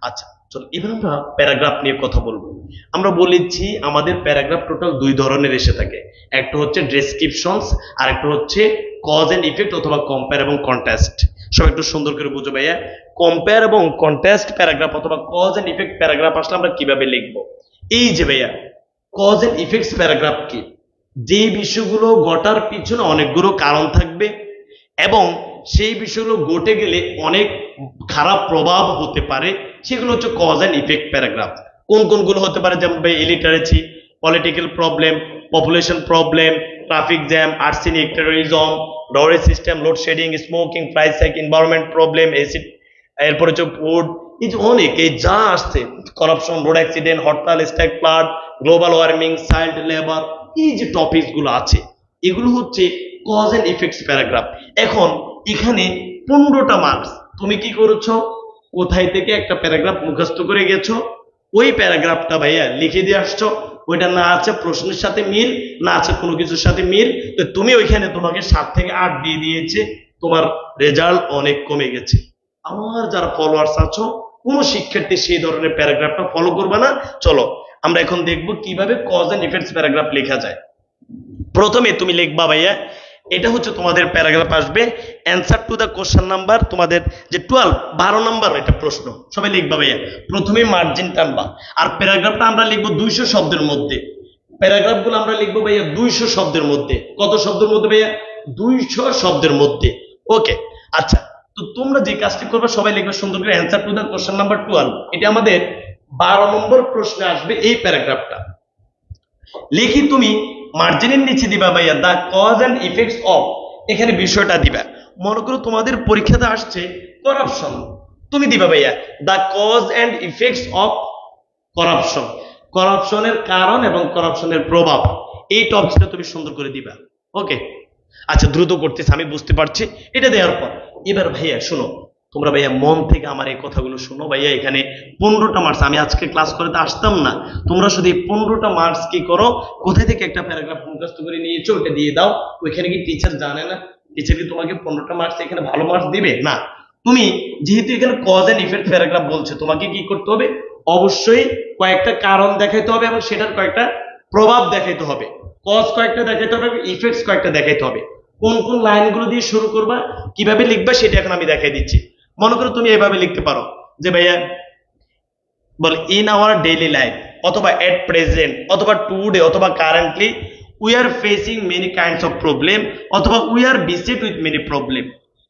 আচ্ছা চলো এবার আমরা প্যারাগ্রাফ নিয়ে কথা বলবো। আমরা বলেছি আমাদের প্যারাগ্রাফ টোটাল 2 ধরনের এসে থাকে, একটা হচ্ছে ডেসক্রিপশনস আর একটা হচ্ছে কজ এন্ড ইফেক্ট অথবা কম্পেয়ার এবং কন্ট্রাস্ট। সব একটু সুন্দর করে বুঝো ভাইয়া, কম্পেয়ার এবং কন্ট্রাস্ট প্যারাগ্রাফ অথবা কজ এন্ড ইফেক্ট প্যারাগ্রাফ আসলে আমরা কিভাবে লিখবো। এই যে ভাইয়া কজ এন্ড ইফেক্টস প্যারাগ্রাফ কি, যে বিষয়গুলো ঘটার পিছনে অনেকগুলো কারণ থাকবে এবং সেই বিষয়গুলো ঘটে গেলে অনেক খারাপ প্রভাব হতে পারে, সেগুলো হচ্ছে কজ এন্ড ইফেক্ট প্যারাগ্রাফ। কোন কোনগুলো হতে পারে, যেমন ভাই illiteracy, political problem, population problem, traffic jam, arsenic, terrorism, dowry system, load shedding, smoking, price hike, environment problem, acid, এরপর হচ্ছে ফুড, এই যে অনেক এই যা আসছে, corruption, road accident, hartal, strike, flood, global warming, child labour, এই যে টপিকস গুলো আছে এগুলো হচ্ছে কজ এন্ড ইফেক্টস প্যারাগ্রাফ। এখন এখানে 15টা মার্কস, তুমি কি করেছো, কোথায় থেকে একটা প্যারাগ্রাফ মুখস্থ করে গেছো, ওই প্যারাগ্রাফটা ভাইয়া লিখে দিয়ে আসছো, ওইটা না আছে প্রশ্নের সাথে মিল, না আছে কোনো কিছুর সাথে মিল, তো তুমি ওইখানে তোমাকে 7 থেকে 8 দিয়ে দিয়েছে, তোমার রেজাল্ট অনেক কমে গেছে। আমার যারা ফলোয়ার্স আছো, কোনো শিক্ষার্থী সেই ধরনের প্যারাগ্রাফটা ফলো করবে না। চলো আমরা এখন দেখবো কিভাবে কজ এন্ড ইফেক্টস প্যারাগ্রাফ লেখা যায়। প্রথমে তুমি লিখবা ভাইয়া, এটা হচ্ছে তোমাদের প্যারাগ্রাফ আসবে answer to the question number, তোমাদের যে 12 নম্বর এটা প্রশ্ন, সবাই লিখবা ভাইয়া। প্রথমে মার্জিন টানবা, আর প্যারাগ্রাফটা আমরা লিখবো 200 শব্দের মধ্যে। প্যারাগ্রাফগুলো আমরা লিখবো ভাইয়া 200 শব্দের মধ্যে। কত শব্দের মধ্যে ভাইয়া? 200 শব্দের মধ্যে। ওকে, আচ্ছা তো তোমরা যে কাজটি করবে সবাই লিখবে সুন্দর করে answer to the question number 12। এটা আমাদের 12 নম্বর প্রশ্নে আসবে এই প্যারাগ্রাফটা। লিখি তুমি মার্জিনের নিচে দিবা ভাইয়া the cause and effects of, এখানে বিষয়টা দিবা। মনে করো তোমাদের পরীক্ষাতে আসছে করাপশন, তুমি দিবা ভাইয়া the cause and effects of corruption, করাপশনের কারণ এবং করাপশনের প্রভাব, এই টপিকটা তুমি সুন্দর করে দিবা। ওকে, আচ্ছা দ্রুত করতেছি, আমি বুঝতে পারছি। এটা দেওয়ার পর এবার ভাইয়া শোনো, তোমরা ভাইয়া মন থেকে আমার এই কথাগুলো শোনো ভাইয়া। এখানে 15টা মার্কস, আমি আজকে ক্লাস করতে আসতাম না, তোমরা শুধু এই 15টা মার্কস কি করো, কোথায় থেকে একটা প্যারাগ্রাফ মুখস্থ করে নিয়েছো ওটা দিয়ে দাও। ওইখানে কি টিচার জানে না? টিচার কি তোমাকে 15টা মার্কস এখানে ভালো মার্কস দিবে না? তুমি যেহেতু এখানে কজ এন্ড ইফেক্ট প্যারাগ্রাফ বলছে, তোমাকে কি করতে হবে, অবশ্যই কয়েকটা কারণ দেখাইতে হবে এবং সেটার কয়েকটা প্রভাব দেখাইতে হবে। কজ কয়েকটা দেখাইতে হবে, ইফেক্টস কয়েকটা দেখাইতে হবে। কোন কোন লাইনগুলো দিয়ে শুরু করবা, কিভাবে লিখবা, সেটা এখন আমি দেখাই দিচ্ছি। মনে করো তুমি এভাবে লিখতে পারো যে ভাইয়া বল ইন আওয়ার ডেইলি লাইফ, অথবা এট প্রেজেন্ট, অথবা টুডে, অথবা currently we are facing many kinds of problem, অথবা we are beset with many problem.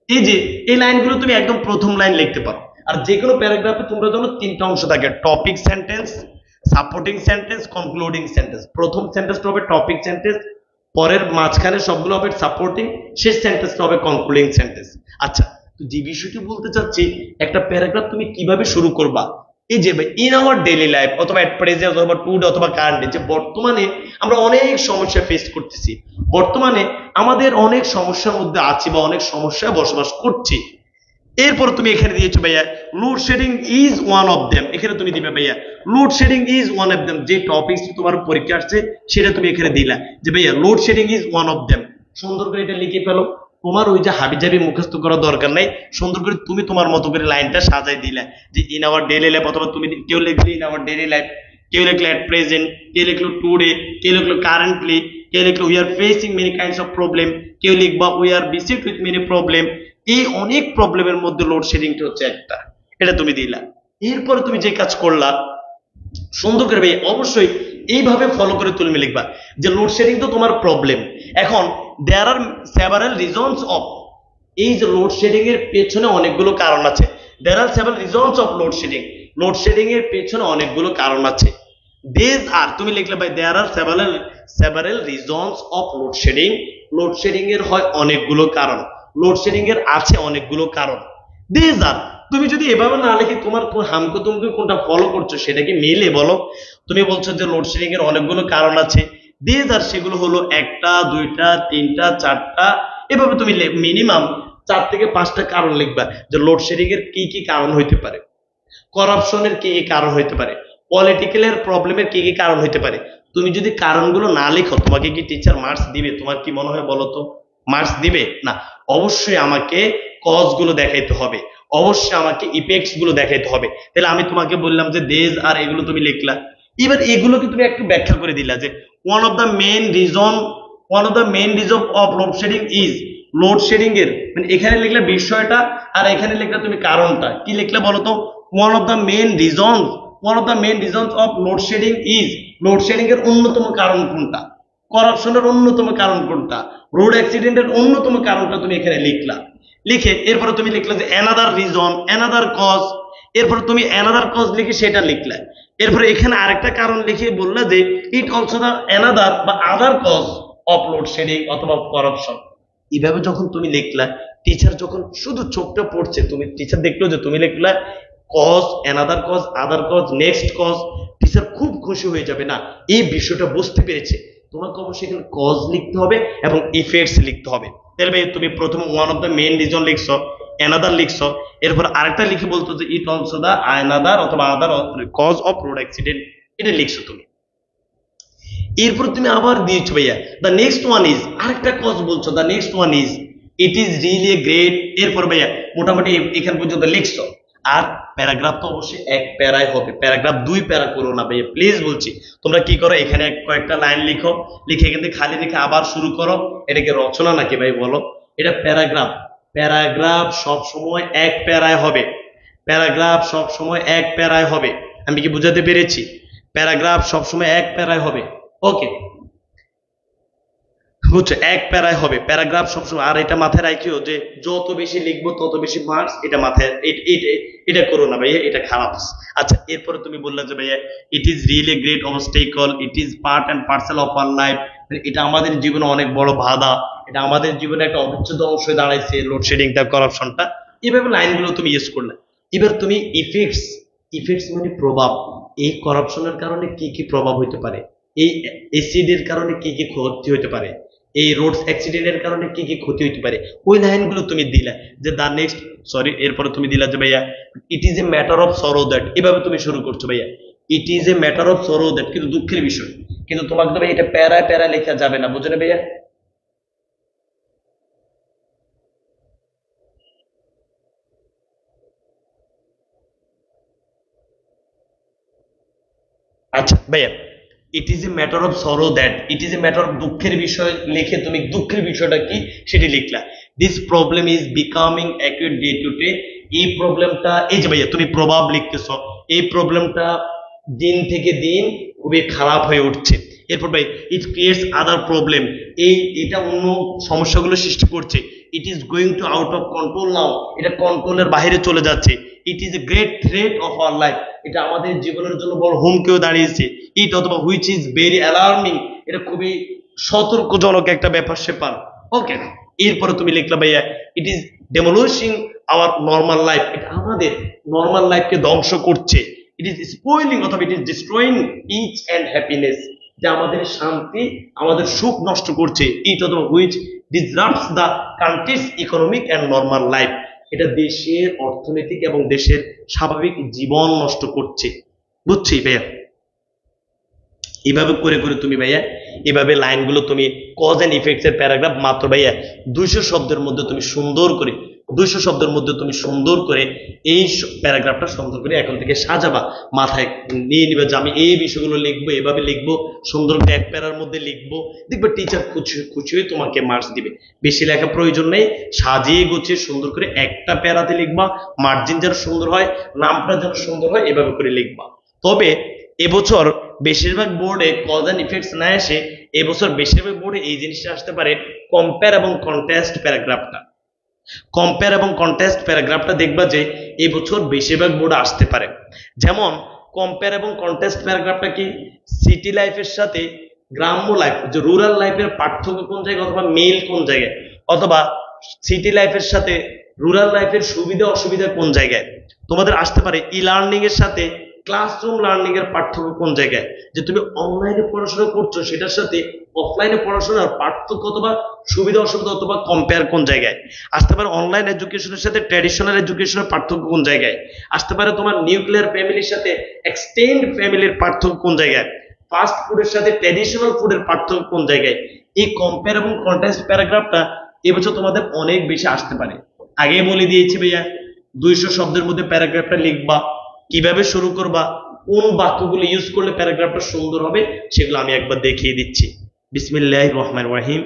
এই যে এই লাইনগুলো তুমি একদম প্রথম লাইন লিখতে পারো। আর যে কোনো প্যারাগ্রাফে তোমরা যেন 3টা অংশ থাকে, topic sentence, supporting sentence, concluding sentence. প্রথম সেন্টেন্সটা হবে টপিক সেন্টেন্স, পরের মাঝখানে সবগুলো হবে সাপোর্টিং, শেষ সেন্টেন্সটা হবে কনক্লুডিং সেন্টেন্স। আচ্ছা, তো যে বিষয়টি বলতে চাচ্ছি, একটা প্যারাগ্রাফ তুমি কিভাবে শুরু করবা, এই যে ইন আওয়ার ডেইলি লাইফ, অথবা এট প্রেজেন্ট, অথবা টুডে, অথবা কারেন্টলি, যে বর্তমানে আমরা অনেক সমস্যা ফেস করতেছি, বর্তমানে আমাদের অনেক সমস্যার মধ্যে আছি বা অনেক সমস্যায় বসবাস করছি। এরপর তুমি এখানে দিয়েছো ভাইয়া load shedding is one of them, এখানে তুমি দিবে ভাইয়া load shedding is one of them, যে টপিক তোমার পরীক্ষা আসছে সেটা তুমি এখানে দিলা যে ভাইয়া load shedding is one of them. সুন্দর করে এটা লিখে ফেলো, তোমার ওই যে হাবিজাবি মুখস্থ করার দরকার নাই, সুন্দর করে তুমি তোমার মতো করে লাইনটা সাজাই দিলা যে ইন আওয়ার ডেইলি লাইফ, অথবা তুমি কেউ লিখলে ইন আওয়ার ডেইলি লাইফ, কেউ লিখলো এট প্রেজেন্ট, কেউ লিখলো টুডে, কেউ লিখলো কারেন্টলি, কেউ লিখলো we are facing many kinds of problem, কেউ লিখবা we are beset with many problem. এই অনেক প্রবলেমের মধ্যে লোডশেডিংটা হচ্ছে একটা, এটা তুমি দিলা। এরপরে তুমি যে কাজ করলা সুন্দর করে ভাই অবশ্যই এইভাবে ফলো করে তুমি লিখবা যে লোডশেডিং তো তোমার প্রবলেম। এখন there are several reasons of, এই যে লোডশেডিং এর পেছনে অনেকগুলো কারণ আছে। There are several reasons of load shedding, load shedding এর পেছনে অনেকগুলো কারণ আছে। দেজ আর তুমি লিখলে ভাই there are several reasons of load shedding, load shedding এর হয় অনেকগুলো কারণ, লোডশেডিং এর আছে অনেকগুলো কারণ। দেজ আর তুমি যদি এভাবে না লিখে তোমার হামকো তুমি কোনটা ফলো করছো সেটা কি মিলে বলো? তুমি বলছো যে লোডশেডিং এর অনেকগুলো কারণ আছে, দেজ আর সেগুলো হলো 1টা 2টা 3টা 4টা, এভাবে তুমি মিনিমাম 4 থেকে 5টা কারণ লিখবা যে লোডশেডিং এর কি কি কারণ হইতে পারে, করাপশনের কি কি কারণ হইতে পারে, পলিটিক্যালের প্রবলেমের কি কি কারণ হইতে পারে। তুমি যদি কারণগুলো না লিখো তোমাকে কি টিচার মার্কস দিবে? তোমার কি মনে হয় বলো তো? মার্কস দিবে না। অবশ্যই আমাকে কজ গুলো দেখাইতে হবে, অবশ্যই আমাকে ইফেক্টস গুলো দেখাইতে হবে। তাহলে আমি তোমাকে বললাম যে দেজ আর এগুলো তুমি লিখলা, এবার এগুলোকে তুমি একটু ব্যাখ্যা করে দিলা যে one of the main reason, one of the main reason of load shedding is, load shedding এর মানে এখানে লিখলে বিষয়টা আর এখানে লিখলে তুমি কারণটা কি লিখলে বলো তো? One of the main reasons, one of the main reasons of load shedding is, load shedding এর অন্যতম কারণ কোনটা, করাপশনের অন্যতম কারণ কোনটা, রোড অ্যাক্সিডেন্টের অন্যতম কারণটা তুমি এখানে লিখলা। লিখে এরপরে তুমি লিখলে যে অ্যানাদার রিজন, অ্যানাদার কজ, এরপরে তুমি অ্যানাদার কজ লিখে সেটা লিখলে। এরপরে এখানে আরেকটা কারণ লিখে বললা যে ইট অলসো দ্য অ্যানাদার বা আদার কজ অফ লোডশেডিং অথবা করাপশন। এইভাবে যখন তুমি লিখলা, টিচার যখন শুধু চোখটা পড়ছে, তুমি টিচার দেখলো যে তুমি লিখলা কজ, অ্যানাদার কজ, আদার কজ, নেক্সট কজ, টিচার খুব খুশি হয়ে যাবে না এই বিষয়টা বুঝতে পেরেছে। তোমাকে অবশ্যই এখানে কজ লিখতে হবে এবং ইফেক্টস লিখতে হবে। তাহলে ভাই তুমি প্রথমে one of the main reason লিখছো, অ্যানাদার লিখছো, এরপর আরেকটা লিখে বলতো যে ইট অলসো দ্য অ্যানাদার অথবা আদার কজ অফ রোড অ্যাক্সিডেন্ট, এটা লিখছো তুমি। এরপর তুমি আবার দিয়েছো ভাইয়া দ্য নেক্সট ওয়ান ইজ, আরেকটা কজ বলছো the next one is it is really great. এরপর ভাইয়া মোটামুটি এখান পর্যন্ত লিখছো। আর প্যারাগ্রাফ তো অবশ্যই এক প্যারায় হবে, প্যারাগ্রাফ 2 প্যারা করো না ভাইয়া প্লিজ বলছি। তোমরা কি করো এখানে কয়েকটা লাইন লিখো, লিখে এখান থেকে খালি লিখে আবার শুরু করো। এটাকে রচনা নাকি ভাই বলো? এটা প্যারাগ্রাফ। প্যারাগ্রাফ সব সময় এক প্যারায় হবে, প্যারাগ্রাফ সব সময় এক প্যারায় হবে। আমি কি বুঝাতে পেরেছি? প্যারাগ্রাফ সব সময় এক প্যারায় হবে। ওকে, বুঝছো, এক প্যারায় হবে প্যারাগ্রাফ সবসময়। আর এটা মাথায় রাখিও যে যত বেশি লিখবো তত বেশি মার্কস, এটা মাথায় এটা করো না ভাইয়া, এটা খারাপ। আচ্ছা, এরপরে তুমি বললে যে ভাইয়া it is really great obstacle, it is part and parcel of our life, এটা আমাদের জীবনে অনেক বড় বাধা, এটা আমাদের জীবনে একটা অবিচ্ছেদ্য অংশ হয়ে দাঁড়াইছে লোডশেডিংটা, করাপশনটা। এভাবে লাইনগুলো তুমি ইউজ করলে। এবার তুমি ইফেক্টস, ইফেক্টস মানে প্রভাব, এই করাপশনের কারণে কি কি প্রভাব হইতে পারে, এই এসিডের কারণে কি কি ক্ষতি হইতে পারে, এই রোড অ্যাক্সিডেন্টের কারণে কি কি ক্ষতি হইতে পারে, ওই লাইনগুলো তুমি দিলা। যে দা নেক্সট, সরি, এরপরে তুমি দিলা যে ভাইয়া it is a matter of sorrow that, এভাবে তুমি শুরু করছো ভাইয়া, it is a matter of sorrow that, কিন্তু দুঃখের বিষয়। কিন্তু তোমাকে তো ভাই এটা প্যারায় প্যারায় লেখা যাবে না, বুঝলে ভাইয়া? আচ্ছা ভাইয়া, it is a matter of sorrow that, it is a matter of দুঃখের বিষয় লিখে তুমি দুঃখের বিষয়টা কি সেটি লিখলা। This problem is becoming acute day to day, এই প্রবলেমটা, এই যে ভাইয়া তুমি প্রভাব লিখতেছো, এই প্রবলেমটা দিন থেকে দিন খুবই খারাপ হয়ে উঠছে। এরপর ভাই ইট ক্রিয়েটস আদার প্রবলেম, এটা অন্য সমস্যাগুলো সৃষ্টি করছে। It is going to out of control now, এটা কন্ট্রোলের বাইরে চলে যাচ্ছে। It is a great threat of our life, এটা আমাদের জীবনের জন্য বড় হুমকিও দাঁড়িয়েছে। ইট অথবা হুইচ ইজ ভেরি অ্যালার্মিং, এটা খুবই সতর্কজনক একটা ব্যাপার স্যাপার। ওকে, এরপরে তুমি লিখলা ভাইয়া it is demolishing our normal life, এটা আমাদের নর্মাল লাইফকে ধ্বংস করছে। ইট ইজ স্পয়েলিং অথবা it is destroying peace and happiness, যে আমাদের শান্তি, আমাদের সুখ নষ্ট করছে। ইট অথবা which disrupts the country's economic and normal life, এটা দেশের অর্থনৈতিক এবং দেশের স্বাভাবিক জীবন নষ্ট করছে। বুঝছি ভাইয়া? এভাবে করে করে তুমি ভাইয়া, এভাবে লাইনগুলো তুমি কজ এন্ড ইফেক্টস এর প্যারাগ্রাফ মাত্র ভাইয়া 200 শব্দের মধ্যে তুমি সুন্দর করে, 200 শব্দের মধ্যে তুমি সুন্দর করে এই প্যারাগ্রাফটা সুন্দর করে এখন থেকে সাজাবা, মাথায় নিয়ে নিবে যে আমি এই বিষয়গুলো লিখবো, এভাবে লিখবো, সুন্দর করে এক প্যারার মধ্যে লিখবো। দেখবে টিচার খুশি খুশি হয়ে তোমাকে মার্কস দিবে। বেশি লেখা প্রয়োজন নেই, সাজিয়ে গুছিয়ে সুন্দর করে একটা প্যারাতে লিখবা, মার্জিন যেন সুন্দর হয়, নামটা যেন সুন্দর হয়, এভাবে করে লিখবা। তবে এবছর বেশিরভাগ বোর্ডে কজ এন্ড ইফেক্টস না এসে এবছর বেশিরভাগ বোর্ডে এই জিনিসটা আসতে পারে, কম্পেয়ার এবং কন্ট্রাস্ট প্যারাগ্রাফটা। কম্পেয়ার এবং কন্ট্রাস্ট প্যারাগ্রাফটা দেখবা যে এবছর বেশিরভাগ বোর্ডে আসতে পারে। যেমন কম্পেয়ার এবং কন্ট্রাস্ট প্যারাগ্রাফটা কি, সিটি লাইফের সাথে গ্রাম্য লাইফ, যে রুরাল লাইফের পার্থক্য কোন জায়গায় অথবা মিল কোন জায়গায়, অথবা সিটি লাইফের সাথে রুরাল লাইফের সুবিধা অসুবিধা কোন জায়গায়। তোমাদের আসতে পারে ই লার্নিং এর সাথে ক্লাসরুম লার্নিং এর পার্থক্য কোন জায়গায়, যে তুমি অনলাইনে পড়াশোনা করছো সেটার সাথে অফলাইনে পড়াশোনার পার্থক্য অথবা সুবিধা অসুবিধা অথবা কম্পেয়ার কোন জায়গায়। আসতে পারে অনলাইন এডুকেশনের সাথে ট্র্যাডিশনাল এডুকেশনের পার্থক্য কোন জায়গায়। আসতে পারে তোমার নিউক্লিয়ার ফ্যামিলির সাথে এক্সটেন্ড ফ্যামিলির পার্থক্য কোন জায়গায়। ফাস্ট ফুডের সাথে ট্র্যাডিশনাল ফুডের পার্থক্য কোন জায়গায়। এই কম্পেয়ার এবং কন্ট্রাস্ট প্যারাগ্রাফটা এবছর তোমাদের অনেক বেশি আসতে পারে। আগে বলে দিয়েছি ভাইয়া 200 শব্দের মধ্যে প্যারাগ্রাফটা লিখবা, কিভাবে শুরু করবা, কোন বাক্যগুলো ইউজ করলে প্যারাগ্রাফটা সুন্দর হবে সেগুলো আমি একবার দেখিয়ে দিচ্ছি। বিসমিল্লাহির রহমানির রহিম।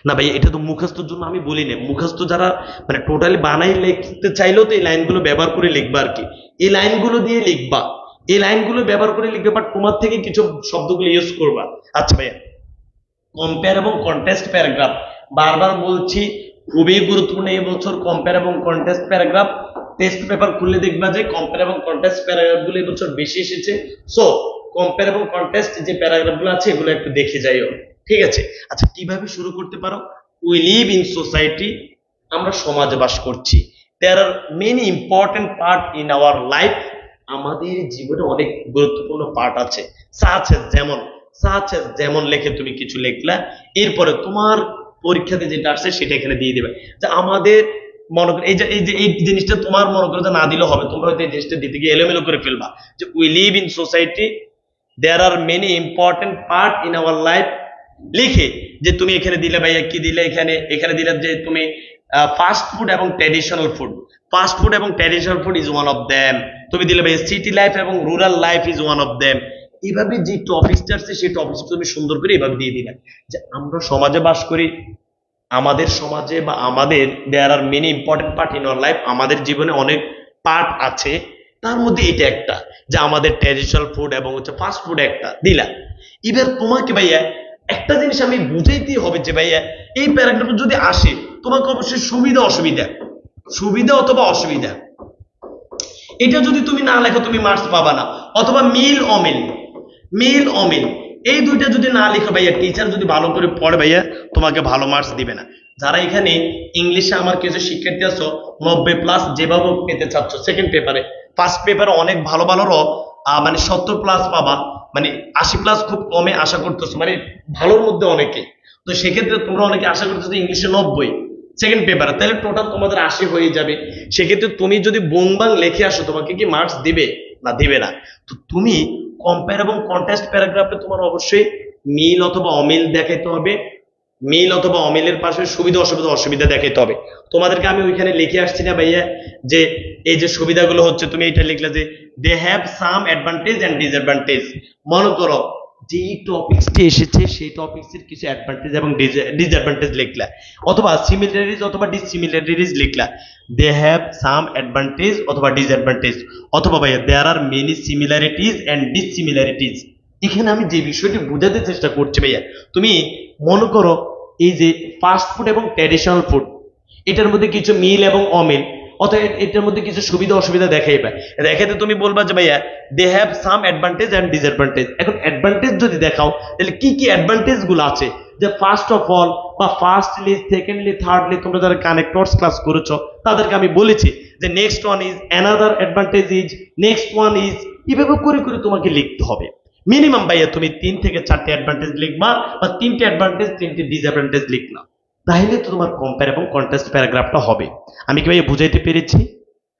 না ভাই, এটা তো মুখস্থর জন্য আমি বলি না, মুখস্থ যারা মানে টোটালি বানাই লিখতে চাইলেও তো এই লাইনগুলো ব্যবহার করে লিখবা আর কি, এই লাইনগুলো দিয়ে লিখবা, এই লাইনগুলো ব্যবহার করে লিখবে, বাট তোমার থেকে কিছু শব্দগুলো ইউজ করবা। আচ্ছা ভাইয়া, কম্পেয়ার এবং কন্ট্রাস্ট প্যারাগ্রাফ বারবার বলছি, খুবই গুরুত্বপূর্ণ এই বছর কম্পেয়ার এবং কন্ট্রাস্ট প্যারাগ্রাফ। টেস্ট পেপার খুললে দেখবা যে কম্পেয়ার এবং কন্ট্রাস্ট প্যারাগ্রাফ গুলো এই বছর বেশি এসেছে। সো কম্পেয়ার এবং কন্ট্রাস্ট যে প্যারাগ্রাফ গুলো আছে এগুলো একটু দেখে যাইও, ঠিক আছে? আচ্ছা, কিভাবে শুরু করতে পারো? উই লিভ ইন সোসাইটি, আমরা সমাজে বাস করছি। There are many important part in our life, আমাদের জীবনে অনেক গুরুত্বপূর্ণ পার্ট আছে। যেমন লেখে তুমি কিছু লিখলা, এরপরে তোমার পরীক্ষাতে যেটা আসছে সেটা এখানে দিয়ে দিবে। যে আমাদের মনে করো এই জিনিসটা তোমার মনে করো যে না দিলে হবে, তোমরা হয়তো এই জিনিসটা দিতে গিয়ে এলোমেলো করে ফেলবা। যে we live in society, there are many important part in our life, লিখে যে তুমি এখানে দিলে ভাইয়া কি দিলে, এখানে দিলে যে তুমি ফাস্ট ফুড এবং ট্র্যাডিশনাল ফুড, ফাস্ট ফুড এবং traditional food is one of them. তুমি দিলে ভাইয়া সিটি লাইফ এবং rural life is one of them. এইভাবে যে টপিকটা আসছে সেই টপিকটা তুমি সুন্দর করে এভাবে দিয়ে দিলে যে আমরা সমাজে বাস করি, আমাদের সমাজে বা আমাদের there are many important part in our life, আমাদের জীবনে অনেক পার্ট আছে, তার মধ্যে এটা একটা যে আমাদের ট্র্যাডিশনাল ফুড এবং হচ্ছে ফাস্ট ফুড একটা দিলা। এবার তোমাকে ভাইয়া একটা জিনিস আমি বুঝাইতেই হবে যে ভাইয়া এই প্যারাগ্রাফে যদি আসে তোমাকে অবশ্যই সুবিধা অসুবিধা, সুবিধা অথবা অসুবিধা, এটা যদি তুমি না লেখো তুমি মার্কস পাবা না। অথবা মিল অমিল, মিল অমিল এই দুইটা যদি না লেখো ভাইয়া, টিচার যদি ভালো করে পড়ে ভাইয়া তোমাকে ভালো মার্কস দিবে না। যারা এখানে ইংলিশে আমার কিছু শিক্ষার্থী আছো 90+ যেভাবে পেতে চাচ্ছ সেকেন্ড পেপারে, ফার্স্ট পেপারে অনেক ভালো ভালো মানে 70+ পাবা, মানে 80+ খুব কমে আশা করতেছো, মানে ভালোর মধ্যে অনেকে। তো সেক্ষেত্রে তোমরা অনেকে আশা করতেছো ইংলিশে 90 সেকেন্ড পেপারে, তাহলে টোটাল তোমাদের 80 হয়ে যাবে। সেক্ষেত্রে তুমি যদি বংবাং লিখে আসো তোমাকে কি মার্কস দিবে? না, দিবে না। তো তুমি কম্পেয়ার এবং কন্ট্রাস্ট প্যারাগ্রাফে তোমার অবশ্যই মিল অথবা অমিল দেখাইতে হবে, মিল অথবা অমিলের পাশে সুবিধা অসুবিধা অসুবিধা দেখাইতে হবে। তোমাদেরকে আমি ওইখানে লিখে আসছি না ভাইয়া যে এই যে সুবিধাগুলো হচ্ছে, তুমি এটা লিখলে যে they have some advantage and disadvantage. মনে করো যে টপিকসটি এসেছে সেই টপিকসের কিছু অ্যাডভান্টেজ এবং ডিসঅ্যাডভান্টেজ লিখলা, অথবা সিমিলারিটিজ অথবা ডিসিমিলারিটিজ লিখলা। দে হ্যাভ সাম অ্যাডভান্টেজ অথবা ডিসঅ্যাডভান্টেজ, অথবা ভাইয়া দেয়ার আর মেনি সিমিলারিটিজ এন্ড ডিসিমিলারিটিজ। এখানে আমি যে বিষয়টি বোঝাতে চেষ্টা করছি ভাইয়া, তুমি মনে করো এই যে ফাস্ট ফুড এবং ট্র্যাডিশনাল ফুড, এটার মধ্যে কিছু মিল এবং অমিল, অথবা এটার মধ্যে কিছু সুবিধা অসুবিধা দেখাইবে। দেখাতে তুমি বলবা যে ভাইয়া they have some advantage and disadvantage. এখন অ্যাডভান্টেজ যদি দেখাও তাহলে কি কি অ্যাডভান্টেজ গুলো আছে, যে ফার্স্ট অফ অল বা ফার্স্টলি সেকেন্ডলি থার্ডলি, তোমরা যারা কানেক্টরস ক্লাস করেছো তাদেরকে আমি বলেছি যে next one is, another advantage is, next one is, এভাবে করে করে তোমাকে লিখতে হবে। মিনিমাম ভাইয়া তুমি 3 থেকে 4টে অ্যাডভান্টেজ লিখবা, বা 3টে অ্যাডভান্টেজ 3টে ডিসঅ্যাডভান্টেজ লিখলাম, তাহলে তো তোমার কম্পেয়ার এবং কন্ট্রাস্ট প্যারাগ্রাফটা হবে। আমি কি ভাইয়া বুঝাইতে পেরেছি?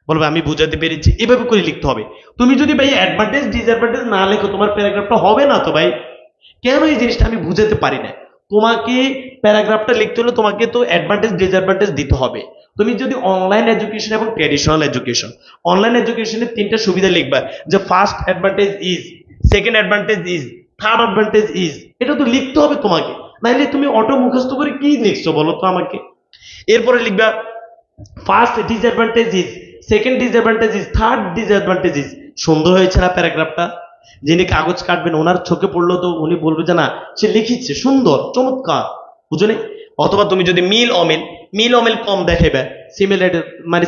বলবে আমি বুঝাতে পেরেছি। এভাবে করে লিখতে হবে। তুমি যদি ভাই অ্যাডভান্টেজ ডিসঅ্যাডভান্টেজ না লেখো তোমার প্যারাগ্রাফটা হবে না। তো ভাই কেন এই জিনিসটা আমি বুঝাতে পারি না। তোমাকে প্যারাগ্রাফটা লিখতে হলে তোমাকে তো অ্যাডভান্টেজ ডিসঅ্যাডভান্টেজ দিতে হবে। তুমি যদি অনলাইন এডুকেশন এবং ট্র্যাডিশনাল এডুকেশন, অনলাইন এডুকেশনের 3টা সুবিধা লিখবা, যে first advantage is, second advantage is, third advantage is, এটা তো লিখতে হবে তোমাকে, নাইলে তুমি অটো মুখস্থ করে কি লিখছো বলো তো আমাকে। এরপরে লিখবা first disadvantage is, second disadvantage is, third disadvantage is. সুন্দর হয়েছে না প্যারাগ্রাফটা? যিনি কাগজ কাটবেন ওনার চোখে পড়লো তো উনি বলবে যে না সে লিখিছে সুন্দর চমৎকার, বুঝলে। অথবা তুমি যদি মিল অমিল, মিল অমিল কম দেখাবে, সিমিলারিটি মানে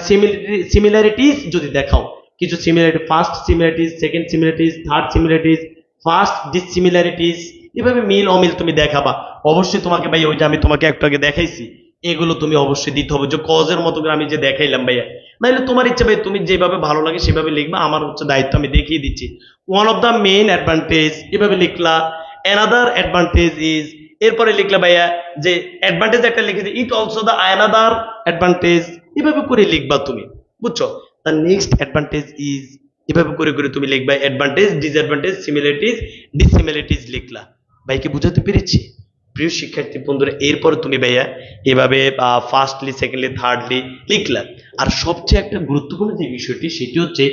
সিমিলারিটিস যদি দেখাও, কিছু similarity, first similarities, second similarities, third similarities, first dissimilarities, এভাবে মিল অমিল তুমি দেখাবা। অবশ্যই তোমাকে ভাই ওই যে আমি তোমাকে একটু আগে দেখাইছি এগুলো তুমি অবশ্যই দিতে হবে, যে কজের মতো করে আমি যে দেখাইলাম ভাইয়া। নাহলে তোমার ইচ্ছা ভাই তুমি যেভাবে ভালো লাগে সেভাবে লিখবা, আমার হচ্ছে দায়িত্ব আমি দেখিয়ে দিচ্ছি। One of the main advantage এভাবে লিখলা, অ্যানাদার অ্যাডভান্টেজ ইজ, এরপরে লিখলা ভাইয়া যে অ্যাডভান্টেজ একটা লিখেছে, it also the another advantage, এভাবে করে লিখবা তুমি, বুঝছো। দ্য নেক্সট অ্যাডভান্টেজ ইজ, এভাবে করে করে তুমি লিখবা অ্যাডভান্টেজ ডিসঅ্যাডভান্টেজ সিমিলারিটিজ ডিসিমিলারিটিজ লিখলা। ভাইকে বুঝাতে পেরেছি প্রিয় শিক্ষার্থী বন্ধুরা? এরপরে তুমি ভাইয়া এভাবে ফার্স্টলি সেকেন্ডলি থার্ডলি লিখলা। আর সবচেয়ে একটা গুরুত্বপূর্ণ যে বিষয়টি সেটি হচ্ছে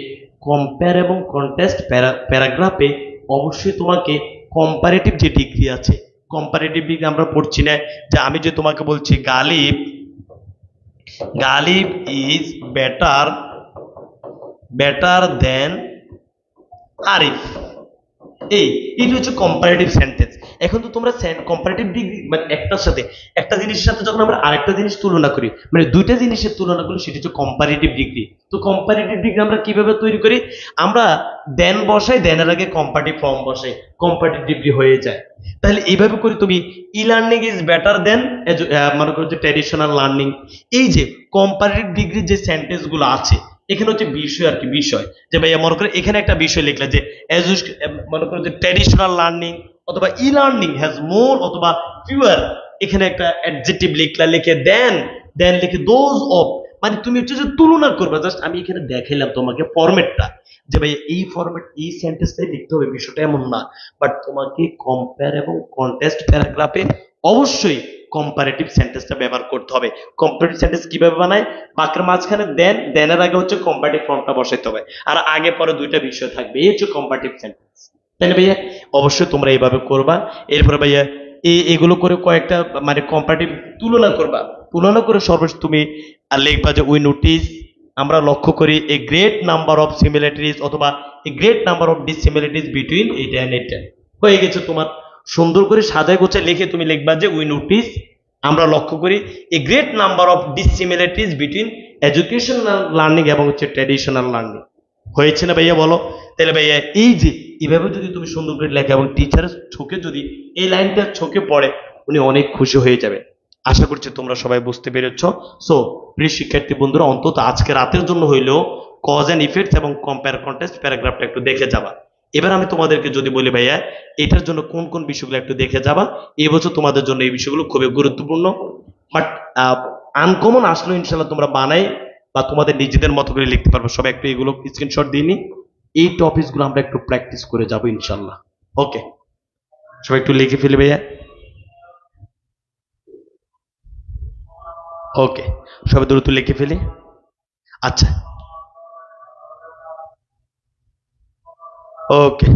কম্পেয়ার এবং কন্ট্রাস্ট প্যারাগ্রাফে অবশ্যই তোমাকে কম্পারেটিভ যে ডিগ্রি আছে, কম্পারেটিভ ডিগ্রি আমরা পড়ছি না যে আমি যে তোমাকে বলছি Ghalib, Ghalib is better, better than Arif, এইটা হচ্ছে কম্পারেটিভ সেন্টেন্স। এখন তো তোমরা কম্পারেটিভ ডিগ্রি মানে একটার সাথে একটা জিনিসের সাথে যখন আমরা আরেকটা জিনিস তুলনা করি, মানে দুইটা জিনিসের তুলনা করি, সেটা হচ্ছে কম্পারেটিভ ডিগ্রি। তো কম্পারেটিভ ডিগ্রি আমরা কিভাবে তৈরি করি? আমরা দেন বসাই, দেনের আগে কম্পারেটিভ ফর্ম বসাই, কম্পারেটিভ ডিগ্রি হয়ে যায়। তাহলে এইভাবে করে তুমি ই লার্নিং ইজ বেটার দেন মনে করো যে ট্র্যাডিশনাল লার্নিং। এই যে কম্পারেটিভ ডিগ্রির যে সেন্টেন্স গুলো আছে এখানে হচ্ছে বিষয় আর কি, বিষয় যে ভাইয়া মনে করো এখানে একটা বিষয় লিখলা যে মনে করো যে ট্র্যাডিশনাল লার্নিং অথবা ই লার্নিং হ্যাজ মোর অথবা ফিউয়ার, এখানে একটা অ্যাডজেক্টিভ লিখলা, লিখে দেন, দেন লিখে দোজ অফ, মানে তুমি হচ্ছে যে তুলনা করবে। জাস্ট আমি এখানে দেখাইলাম তোমাকে ফরম্যাটটা যে ভাই এই ফরম্যাট এই সেন্টেন্সটাই লিখতে হবে, বিষয়টা এমন না। বাট তোমাকে কম্পেয়ার এবং কন্ট্রাস্ট প্যারাগ্রাফে অবশ্যই কম্পারেটিভ সেন্টেন্সটা ব্যবহার করতে হবে। কম্পারেটিভ সেন্টেন্স কিভাবে বানায়? বাক্যের মাঝখানে দেন, দেনের আগে হচ্ছে কম্পারেটিভ ফর্মটা বসাইতে হবে, আর আগে পরে দুইটা বিষয় থাকবে, এই হচ্ছে কম্পারেটিভ সেন্টেন্স। তাই না ভাইয়া? অবশ্যই তোমরা এইভাবে করবা। এরপরে ভাইয়া এগুলো করে কয়েকটা মানে কম্পারেটিভ তুলনা করবা, তুলনা করে সর্বশেষ তুমি আর লিখবা যে উই নোটিস, আমরা লক্ষ্য করি a great number of similarities অথবা a great number of dissimilarities between eight and eight হয়ে গেছে তোমার। সুন্দর করে সাজায় গোছায় লিখে তুমি লিখবা যে উই নোটিস, আমরা লক্ষ্য করি a great number of dissimilarities between educational learning এবং হচ্ছে ট্র্যাডিশনাল লার্নিং। হয়েছে না ভাইয়া বলো? তাহলে ভাইয়া এই যে এইভাবে যদি তুমি সুন্দর করে লেখা এবং টিচারের চোখে যদি এই লাইনটা চোখে পড়ে উনি অনেক খুশি হয়ে যাবে। আশা করছি তোমরা সবাই বুঝতে পেরেছ। সো প্রিয় শিক্ষার্থী বন্ধুরা, অন্তত আজকে রাতের জন্য হইলেও কজ অ্যান্ড ইফেক্টস এবং কম্পেয়ার কন্টেস্ট প্যারাগ্রাফটা একটু দেখে যাবা। এবার আমি তোমাদেরকে যদি বলি ভাইয়া এটার জন্য কোন কোন বিষয়গুলো একটু দেখে যাবা, এবছর তোমাদের জন্য এই বিষয়গুলো খুবই গুরুত্বপূর্ণ। বাট আনকমন আসলেও ইনশাল্লাহ তোমরা বানাই বা তোমাদের নিজেদের মতো করে লিখতে পারবো। সবাই একটু এগুলো স্ক্রিনশট দিয়ে নি, এই টপিকসগুলো আমরা একটু প্র্যাকটিস করে যাবো ইনশাল্লাহ। ওকে, সবাই একটু লিখে ফেলে ভাইয়া। ওকে, সবাই দ্রুত লিখে ফেলি। আচ্ছা, ওকে,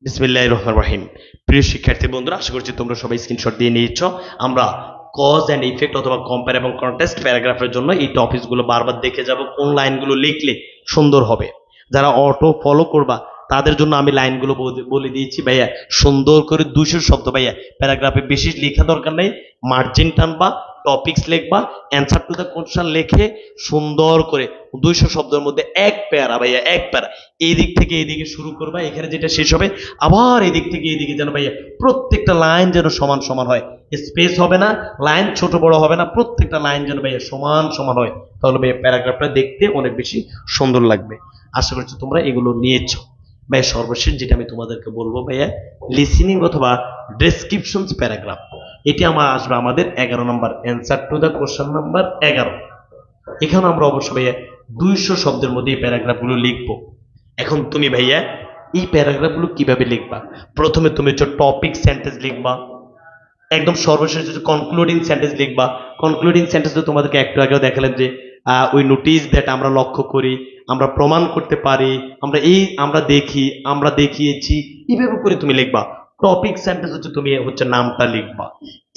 বিসমিল্লাহির রহমানির রহিম। প্রিয় শিক্ষার্থী বন্ধুরা, আশা করছি তোমরা সবাই স্ক্রিনশট দিয়ে নিয়েছ। আমরা কজ অ্যান্ড ইফেক্ট অথবা কম্পেয়ার এবং কন্ট্রাস্ট প্যারাগ্রাফের জন্য এই টপিকসগুলো বারবার দেখে যাব, কোন লাইনগুলো লিখলে সুন্দর হবে। যারা অটো ফলো করবা তাদের জন্য আমি লাইনগুলো বলে দিয়েছি ভাইয়া। সুন্দর করে 200 শব্দ ভাইয়া, প্যারাগ্রাফে বেশি লেখা দরকার নেই, মার্জিন টানবা, টপিকস লিখবা, অ্যান্সার টু দ্য কোশ্চেন লিখে সুন্দর করে 200 শব্দের মধ্যে এক প্যারা ভাইয়া, এক প্যারা এই দিক থেকে এইদিকে শুরু করবা, এখানে যেটা শেষ হবে আবার এই দিক থেকে এইদিকে যেন ভাইয়া প্রত্যেকটা লাইন যেন সমান সমান হয়, স্পেস হবে না, লাইন ছোট বড় হবে না, প্রত্যেকটা লাইন যেন ভাইয়া সমান সমান হয়, তাহলে ভাইয়া প্যারাগ্রাফটা দেখতে অনেক বেশি সুন্দর লাগবে। আশা করছি তোমরা এগুলো নিয়েছো ভাইয়া। সর্বশেষ যেটা আমি তোমাদেরকে বলবো ভাইয়া, লিসেনিং অথবা ডেসক্রিপশন প্যারাগ্রাফ, এটি আমার আসবে আমাদের 11 নম্বর, answer to the question number 11। এখানে আমরা অবশ্যই ভাইয়া 200 শব্দের মধ্যে এই প্যারাগ্রাফগুলো লিখবো। এখন তুমি ভাইয়া এই প্যারাগ্রাফগুলো কিভাবে লিখবা? প্রথমে তুমি হচ্ছে টপিক সেন্টেন্স লিখবা, একদম সর্বশেষ হচ্ছে কনক্লুডিং সেন্টেন্স লিখবা। কনক্লুডিং সেন্টেন্স তো তোমাদেরকে একটু আগেও দেখালেন যে উই নোটিস দ্যাট, আমরা লক্ষ্য করি, আমরা প্রমাণ করতে পারি, আমরা দেখি, আমরা দেখিয়েছি, এইভাবে করে তুমি লিখবা। টপিক সেন্টেন্স হচ্ছে তুমি হচ্ছে নামটা লিখবা,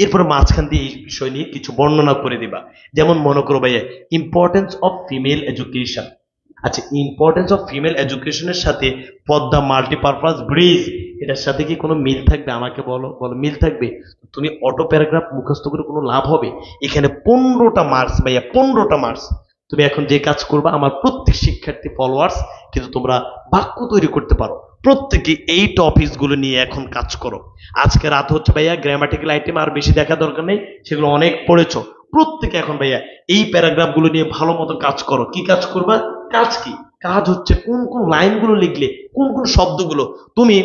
এরপরে মাঝখান দিয়ে এই বিষয় নিয়ে কিছু বর্ণনা করে দিবা। যেমন মনে করো ভাইয়া ইম্পর্টেন্স অফ ফিমেল এডুকেশন। আচ্ছা, ইম্পর্টেন্স অফ ফিমেল এডুকেশনের সাথে পদ্মা মাল্টিপারপাস ব্রিজ, এটার সাথে কি কোনো মিল থাকবে? আমাকে বলো, বলো মিল থাকবে? তুমি অটো প্যারাগ্রাফ মুখস্থ করে কোনো লাভ হবে? এখানে 15টা মার্কস ভাইয়া, 15টা মার্কস। তুমি এখন যে কাজ করবা, আমার প্রত্যেক শিক্ষার্থী ফলোয়ার্স কিন্তু তোমরা বাক্য তৈরি করতে পারো, প্রত্যেকে এই টপিকসগুলো নিয়ে এখন কাজ করো। আজকে রাত হচ্ছে ভাইয়া, গ্রামাটিক্যাল আইটেম আর বেশি দেখা দরকার নেই, সেগুলো অনেক পড়েছো। প্রত্যেকে এখন ভাইয়া এই প্যারাগ্রাফগুলো নিয়ে ভালো মতো কাজ করো। কি কাজ করবা? কাজ কি? কাজ হচ্ছে কোন কোন লাইনগুলো লিখলে, কোন কোন শব্দগুলো তুমি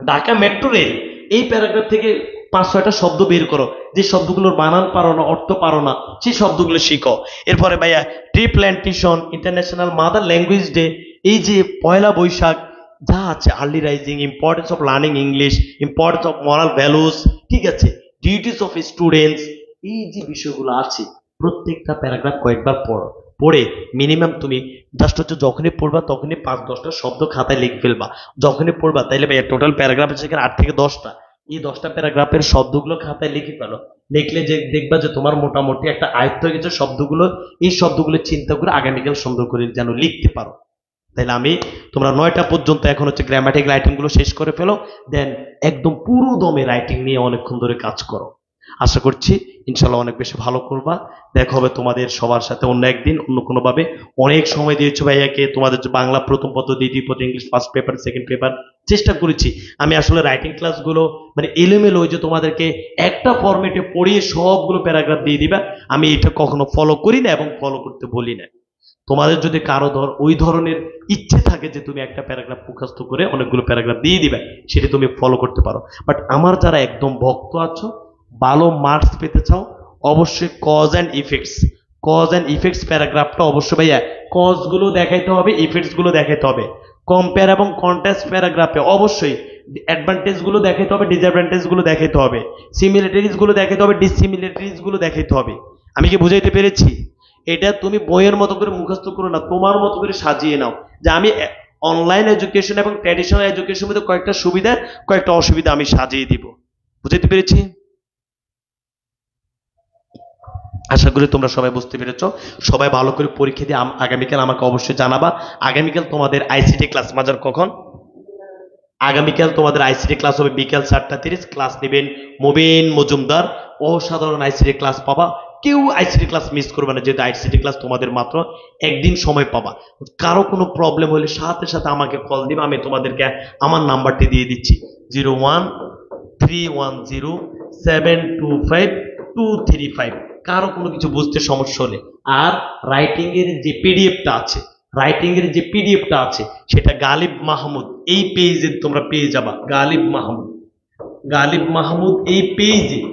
ঢাকা মেট্রো রেল, এই প্যারাগ্রাফ থেকে 5-6টা শব্দ বের করো, যে শব্দগুলোর বানান পারো না, অর্থ পারো না, সেই শব্দগুলো শিখো। এরপরে ভাইয়া tree plantation, international mother language day, এই যে পয়লা বৈশাখ যা আছে, early rising, importance of learning English, importance of moral values, ঠিক আছে, ডিউটিস অফ স্টুডেন্টস, এই যে বিষয়গুলো আছে প্রত্যেকটা প্যারাগ্রাফ কয়েকবার পড়ো। পড়ে মিনিমাম তুমি জাস্ট হচ্ছে যখনই পড়বা তখনই 5-10টা শব্দ খাতায় লিখে ফেলবা। যখনই পড়বা তাইলে ভাইয়া টোটাল প্যারাগ্রাফ আছে সেখানে 8 থেকে 10টা, এই 10টা প্যারাগ্রাফের শব্দগুলো খাতায় লিখে ফেলো। লিখলে যে দেখবা যে তোমার মোটামুটি একটা আয়ত্ত হয়ে গেছে শব্দগুলো। এই শব্দগুলো চিন্তা করে আগামীকাল সুন্দর করে যেন লিখতে পারো। তাইলে আমি তোমরা 9টা পর্যন্ত এখন হচ্ছে গ্রামাটিক্যাল আইটেমগুলো শেষ করে ফেলো, দেন একদম পুরো দমে রাইটিং নিয়ে অনেকক্ষণ ধরে কাজ করো। আশা করছি ইনশাল্লাহ অনেক বেশি ভালো করবা। দেখা হবে তোমাদের সবার সাথে অন্য একদিন, অন্য কোনো ভাবে। অনেক সময় দিয়েছো ভাইয়াকে, তোমাদের বাংলা প্রথম পত্র, দ্বিতীয় পত্র, English first paper, second paper চেষ্টা করেছি। আমি আসলে রাইটিং ক্লাসগুলো মানে এলোমেলো, ওই যে তোমাদেরকে একটা ফরম্যাটে পড়িয়ে সবগুলো প্যারাগ্রাফ দিয়ে দিবা, আমি এটা কখনো ফলো করি না এবং ফলো করতে বলি না। তোমাদের যদি কারো ওই ধরনের ইচ্ছে থাকে যে তুমি একটা প্যারাগ্রাফ মুখস্থ করে অনেকগুলো প্যারাগ্রাফ দিয়ে দিবে, সেটা তুমি ফলো করতে পারো। বাট আমার যারা একদম ভক্ত আছো, ভালো মার্কস পেতে চাও, অবশ্যই cause and effects, cause and effects প্যারাগ্রাফটা অবশ্যই ভাইয়া কজ গুলো দেখাইতে হবে, ইফেক্টস গুলো দেখাইতে হবে। কম্পেয়ার এবং কন্ট্রাস্ট প্যারাগ্রাফে অবশ্যই অ্যাডভান্টেজ গুলো দেখাইতে হবে, ডিসঅ্যাডভান্টেজ গুলো দেখাইতে হবে, সিমিলারিটিজ গুলো দেখাইতে হবে, ডিসিমিলারিটিজ গুলো দেখাইতে হবে। আমি কি বুঝাইতে পেরেছি? এটা তুমি বইয়ের মতো করে মুখস্থ করো না, তোমার মতো করে সাজিয়ে নাও যে আমি অনলাইন এডুকেশন এবং ট্র্যাডিশনাল এডুকেশনের মধ্যে কয়েকটা সুবিধা কয়েকটা অসুবিধা আমি সাজিয়ে দিব। বুঝাইতে পেরেছি? আশা করি তোমরা সবাই বুঝতে পেরেছো। সবাই ভালো করে পরীক্ষা দিয়ে আগামীকাল আমাকে অবশ্যই জানাবা। আগামীকাল তোমাদের আইসিটি ক্লাস মাজার কখন? আগামীকাল তোমাদের আইসিটি ক্লাস হবে বিকেল 4:30। ক্লাস নেবেন মুবিন মজুমদার। অসাধারণ আইসিটি ক্লাস পাবা, কেউ আইসিটি ক্লাস মিস করবে না, যেহেতু আইসিটি ক্লাস তোমাদের মাত্র একদিন সময় পাবা। কারো কোনো প্রবলেম হলে সাথে সাথে আমাকে কল দিবে, আমি তোমাদেরকে আমার নাম্বারটি দিয়ে দিচ্ছি 01310725 কারো কোনো কিছু বুঝতে সমস্যা হলে। আর রাইটিং এর যে পিডিএফটা আছে সেটা গালিব মাহমুদ এই পেজে তোমরা পেয়ে যাবা। গালিব মাহমুদ এই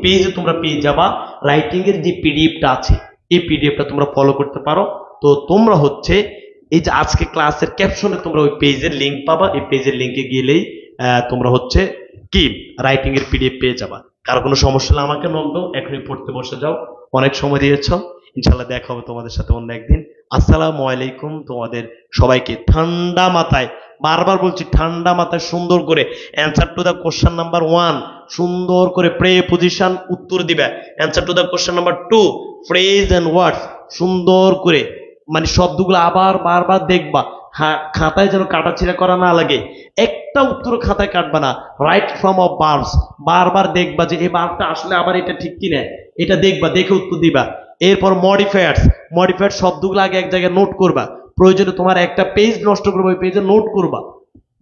পেজে তোমরা পেয়ে যাবা। রাইটিং এর যে পিডিএফটা আছে এই পিডিএফটা তোমরা ফলো করতে পারো। তো তোমরা হচ্ছে এই যে আজকে ক্লাসের ক্যাপশনে তোমরা ওই পেজের লিংক পাবা, এই পেজের লিংকে গেলেই তোমরা হচ্ছে কি রাইটিং এর পিডিএফ পেয়ে যাবা। কারো কোনো সমস্যা হলে আমাকে নক দাও, এখনই পড়তে বসে যাও, অনেক সময় দিয়েছ। ইনশাল্লাহ দেখা হবে তোমাদের সাথে অন্য একদিন। আসসালামু আলাইকুম। তোমাদের সবাইকে ঠান্ডা মাথায়, বারবার বলছি ঠান্ডা মাথায় সুন্দর করে answer to the question number 1 সুন্দর করে প্রেপোজিশন উত্তর দিবে। Answer to the question number 2 phrase and words সুন্দর করে মানে শব্দগুলো আবার বারবার দেখবা, খাতায় যেন কাটাছিড়া করা না লাগে। একটা উত্তর খাতায় কাটবা না। রাইট ফর্ম অফ ভার্বস বারবার দেখবা যে এই ভার্বটা আসলে আবার এটা ঠিক কিনা, এটা দেখবা, দেখে উত্তর দিবা। এরপর মডিফায়ার্স শব্দগুলো আগে এক জায়গায় নোট করবা। প্রয়োজনে তোমার একটা পেজ নষ্ট করবা, ওই পেজে নোট করবা।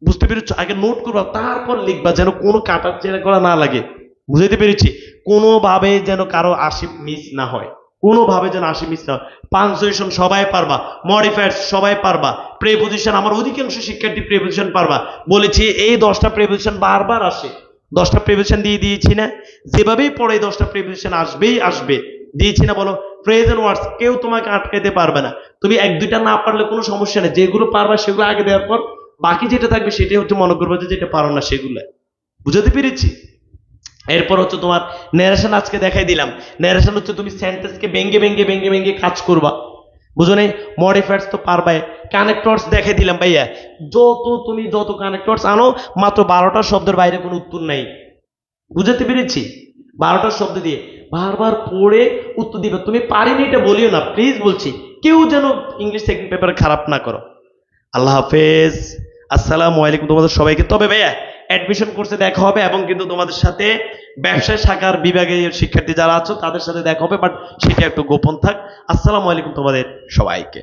বুঝতে পেরেছো? আগে নোট করবা, তারপর লিখবা, যেন কোনো কাটাছেড়া করা না লাগে। বুঝতে পেরেছি? কোনোভাবে যেন কারো 80 মিস না হয়, কোনোভাবে যেন 80 মিস না হয়। পাংচুয়েশন সবাই পারবা, মডিফায়ার্স সবাই পারবা, প্রেপোজিশন আমার অধিকাংশ শিক্ষার্থী প্রেপোজিশন পারবা। বলেছি এই 10টা প্রেপোজিশন বারবার আসে, 10টা প্রেপোজিশন দিয়ে দিয়েছি না? যেভাবেই পড়ে 10টা প্রেপোজিশন আসবে, দিয়েছি না বলো? ফ্রেজ এন্ড ওয়ার্ডস কেউ তোমাকে আটকাইতে পারবে না। তুমি 1-2টা না পারলে কোনো সমস্যা নেই, যেগুলো পারবা সেগুলো আগে দেওয়ার পর বাকি যেটা থাকবে সেটাই হচ্ছে মনে করবে যে যেটা পারো না সেগুলো। বুঝতে পেরেছি? এরপর হচ্ছে তোমার ন্যারেশন আজকে দেখাই দিলাম। ন্যারেশন হচ্ছে তুমি সেন্টেন্সকে ভেঙ্গে কাজ করবা। বুঝো নাই? মডিফায়ার্স তো পারবাই। কানেক্টরস দেখাই দিলাম ভাইয়া। তুমি যত কানেক্টরস আনো, মাত্র 12টা শব্দের বাইরে কোনো উত্তর নাই। বুঝতে পেরেছি? 12টা শব্দ দিয়ে বারবার পড়ে উত্তর দিবে। তুমি পারিনি এটা বলিও না, প্লিজ বলছি। কেউ যেন ইংলিশ সেকেন্ড পেপারে খারাপ না করো। আল্লাহ হাফেজ, আসসালামু আলাইকুম তোমাদের সবাইকে। তবে ভাইয়া অ্যাডমিশন কোর্সে দেখা হবে, এবং কিন্তু তোমাদের সাথে ব্যবসায় শাখার বিভাগের শিক্ষার্থী যারা আছো তাদের সাথে দেখা হবে, বাট সেটা একটু গোপন থাক। আসসালামু আলাইকুম তোমাদের সবাইকে।